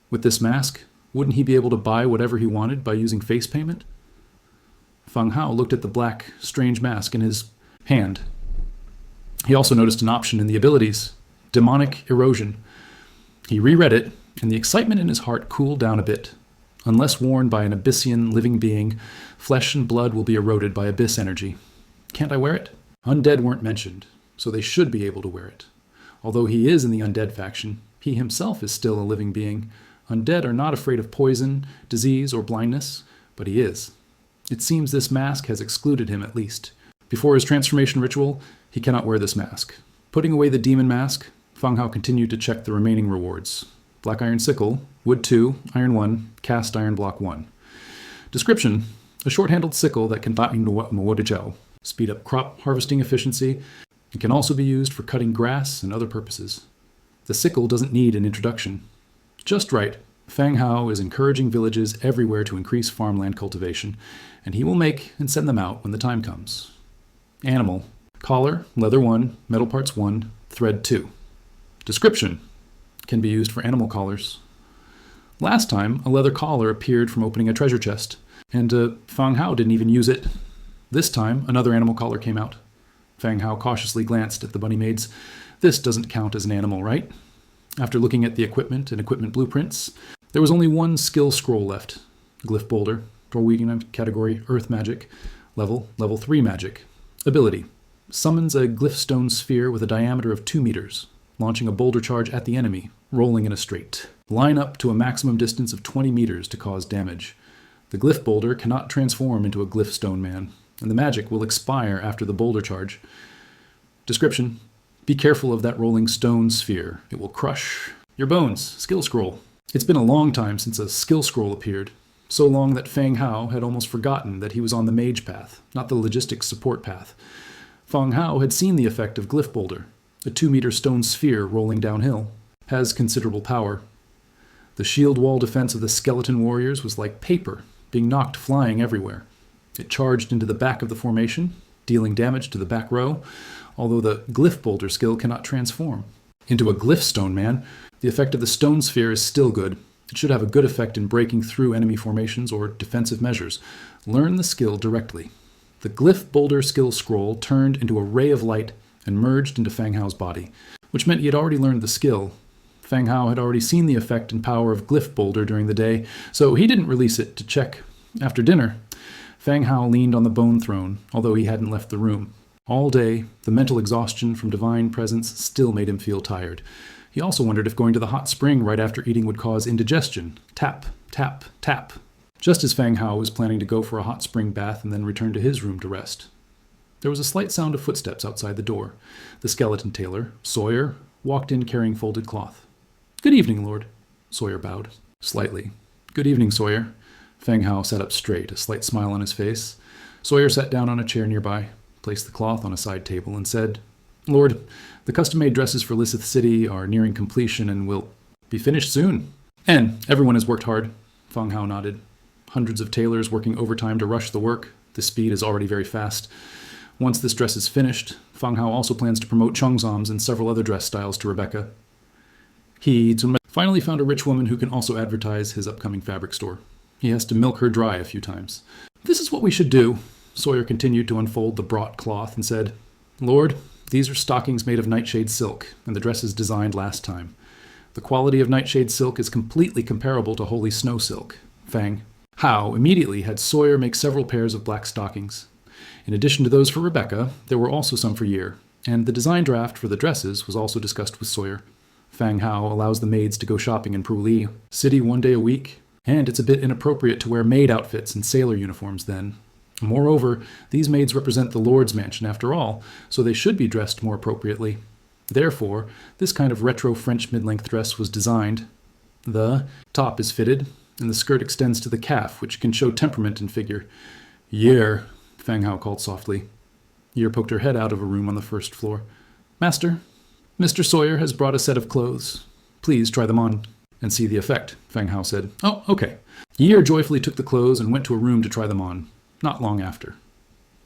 Speaker 1: With this mask, wouldn't he be able to buy whatever he wanted by using face payment? Fang Hao looked at the black, strange mask in his hand. He also noticed an option in the abilities: demonic erosion. He reread it, and the excitement in his heart cooled down a bit. Unless worn by an Abyssian living being, flesh and blood will be eroded by abyss energy. Can't I wear it? Undead weren't mentioned, so they should be able to wear it. Although he is in the undead faction, he himself is still a living being. Undead are not afraid of poison, disease, or blindness, but he is. It seems this mask has excluded him at least. Before his transformation ritual, he cannot wear this mask. Putting away the demon mask, Fang Hao continued to check the remaining rewards. Black iron sickle, wood 2, iron 1, cast iron block 1. Description: a short-handled sickle that can speed up crop harvesting efficiency, and can also be used for cutting grass and other purposes. The sickle doesn't need an introduction. Just right, Fang Hao is encouraging villages everywhere to increase farmland cultivation, and he will make and send them out when the time comes. Animal: collar, leather 1, metal parts 1, thread 2. Description: can be used for animal collars. Last time, a leather collar appeared from opening a treasure chest, and Fang Hao didn't even use it. This time, another animal collar came out. Fang Hao cautiously glanced at the bunny maids. This doesn't count as an animal, right? After looking at the equipment and equipment blueprints, there was only one skill scroll left. Glyph boulder, category Earth Magic, level 3 Magic. Ability: summons a glyph stone sphere with a diameter of 2 meters, launching a boulder charge at the enemy, rolling in a straight. Line up to a maximum distance of 20 meters to cause damage. The glyph boulder cannot transform into a glyph stone man, and the magic will expire after the boulder charge. Description: be careful of that rolling stone sphere. It will crush your bones. Skill scroll. It's been a long time since a skill scroll appeared. So long that Fang Hao had almost forgotten that he was on the mage path, not the logistics support path. Fang Hao had seen the effect of glyph boulder. A 2-meter stone sphere rolling downhill has considerable power. The shield wall defense of the skeleton warriors was like paper, being knocked flying everywhere. It charged into the back of the formation, dealing damage to the back row, although the glyph boulder skill cannot transform into a glyph stone man. The effect of the stone sphere is still good. It should have a good effect in breaking through enemy formations or defensive measures. Learn the skill directly. The glyph boulder skill scroll turned into a ray of light and merged into Fang Hao's body, which meant he had already learned the skill. Fang Hao had already seen the effect and power of glyph boulder during the day, so he didn't release it to check. After dinner, Fang Hao leaned on the bone throne, although he hadn't left the room. All day, the mental exhaustion from divine presence still made him feel tired. He also wondered if going to the hot spring right after eating would cause indigestion. Tap, tap, tap. Just as Fang Hao was planning to go for a hot spring bath and then return to his room to rest. There was a slight sound of footsteps outside the door. The skeleton tailor, Sawyer, walked in carrying folded cloth. "Good evening, Lord." Sawyer bowed. Slightly. "Good evening, Sawyer." Fang Hao sat up straight, a slight smile on his face. Sawyer sat down on a chair nearby, placed the cloth on a side table, and said, "Lord, the custom-made dresses for Lysith City are nearing completion and will be finished soon." "And everyone has worked hard," Fang Hao nodded. "Hundreds of tailors working overtime to rush the work. The speed is already very fast. Once this dress is finished, Fang Hao also plans to promote cheongsoms and several other dress styles to Rebecca. He finally found a rich woman who can also advertise his upcoming fabric store. He has to milk her dry a few times. "This is what we should do." Sawyer continued to unfold the brought cloth and said, "Lord, these are stockings made of nightshade silk, and the dresses designed last time. The quality of nightshade silk is completely comparable to holy snow silk." Fang Hao immediately had Sawyer make several pairs of black stockings. In addition to those for Rebecca, there were also some for Year, and the design draft for the dresses was also discussed with Sawyer. Fang Hao allows the maids to go shopping in Pruli City 1 day a week, and it's a bit inappropriate to wear maid outfits and sailor uniforms then. Moreover, these maids represent the Lord's mansion after all, so they should be dressed more appropriately. Therefore, this kind of retro French mid-length dress was designed. The top is fitted, and the skirt extends to the calf, which can show temperament and figure. "Yer," Fang Hao called softly. Yer poked her head out of a room on the first floor. "Master, Mr. Sawyer has brought a set of clothes. Please try them on and see the effect," Fang Hao said. "Oh, okay." Yer joyfully took the clothes and went to a room to try them on, not long after.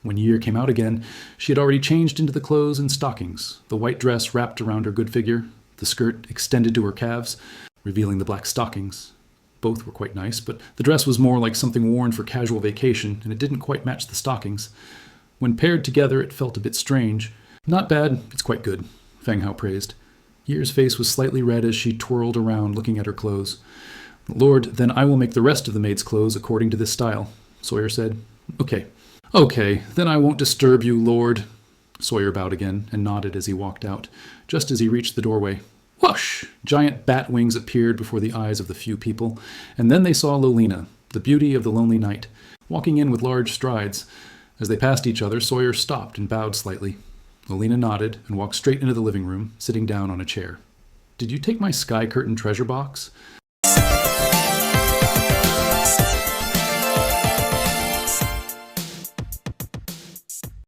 Speaker 1: When Yer came out again, she had already changed into the clothes and stockings, the white dress wrapped around her good figure, the skirt extended to her calves, revealing the black stockings. Both were quite nice, but the dress was more like something worn for casual vacation, and it didn't quite match the stockings. When paired together, it felt a bit strange. "Not bad, it's quite good," Fang Hao praised. Yer's face was slightly red as she twirled around looking at her clothes. "Lord, then I will make the rest of the maid's clothes according to this style," Sawyer said. Okay, then I won't disturb you, Lord." Sawyer bowed again and nodded as he walked out. Just as he reached the doorway, whoosh! Giant bat wings appeared before the eyes of the few people, and then they saw Lolina, the beauty of the lonely night, walking in with large strides. As they passed each other, Sawyer stopped and bowed slightly. Lolina nodded and walked straight into the living room, sitting down on a chair. "Did you take my sky curtain treasure box?"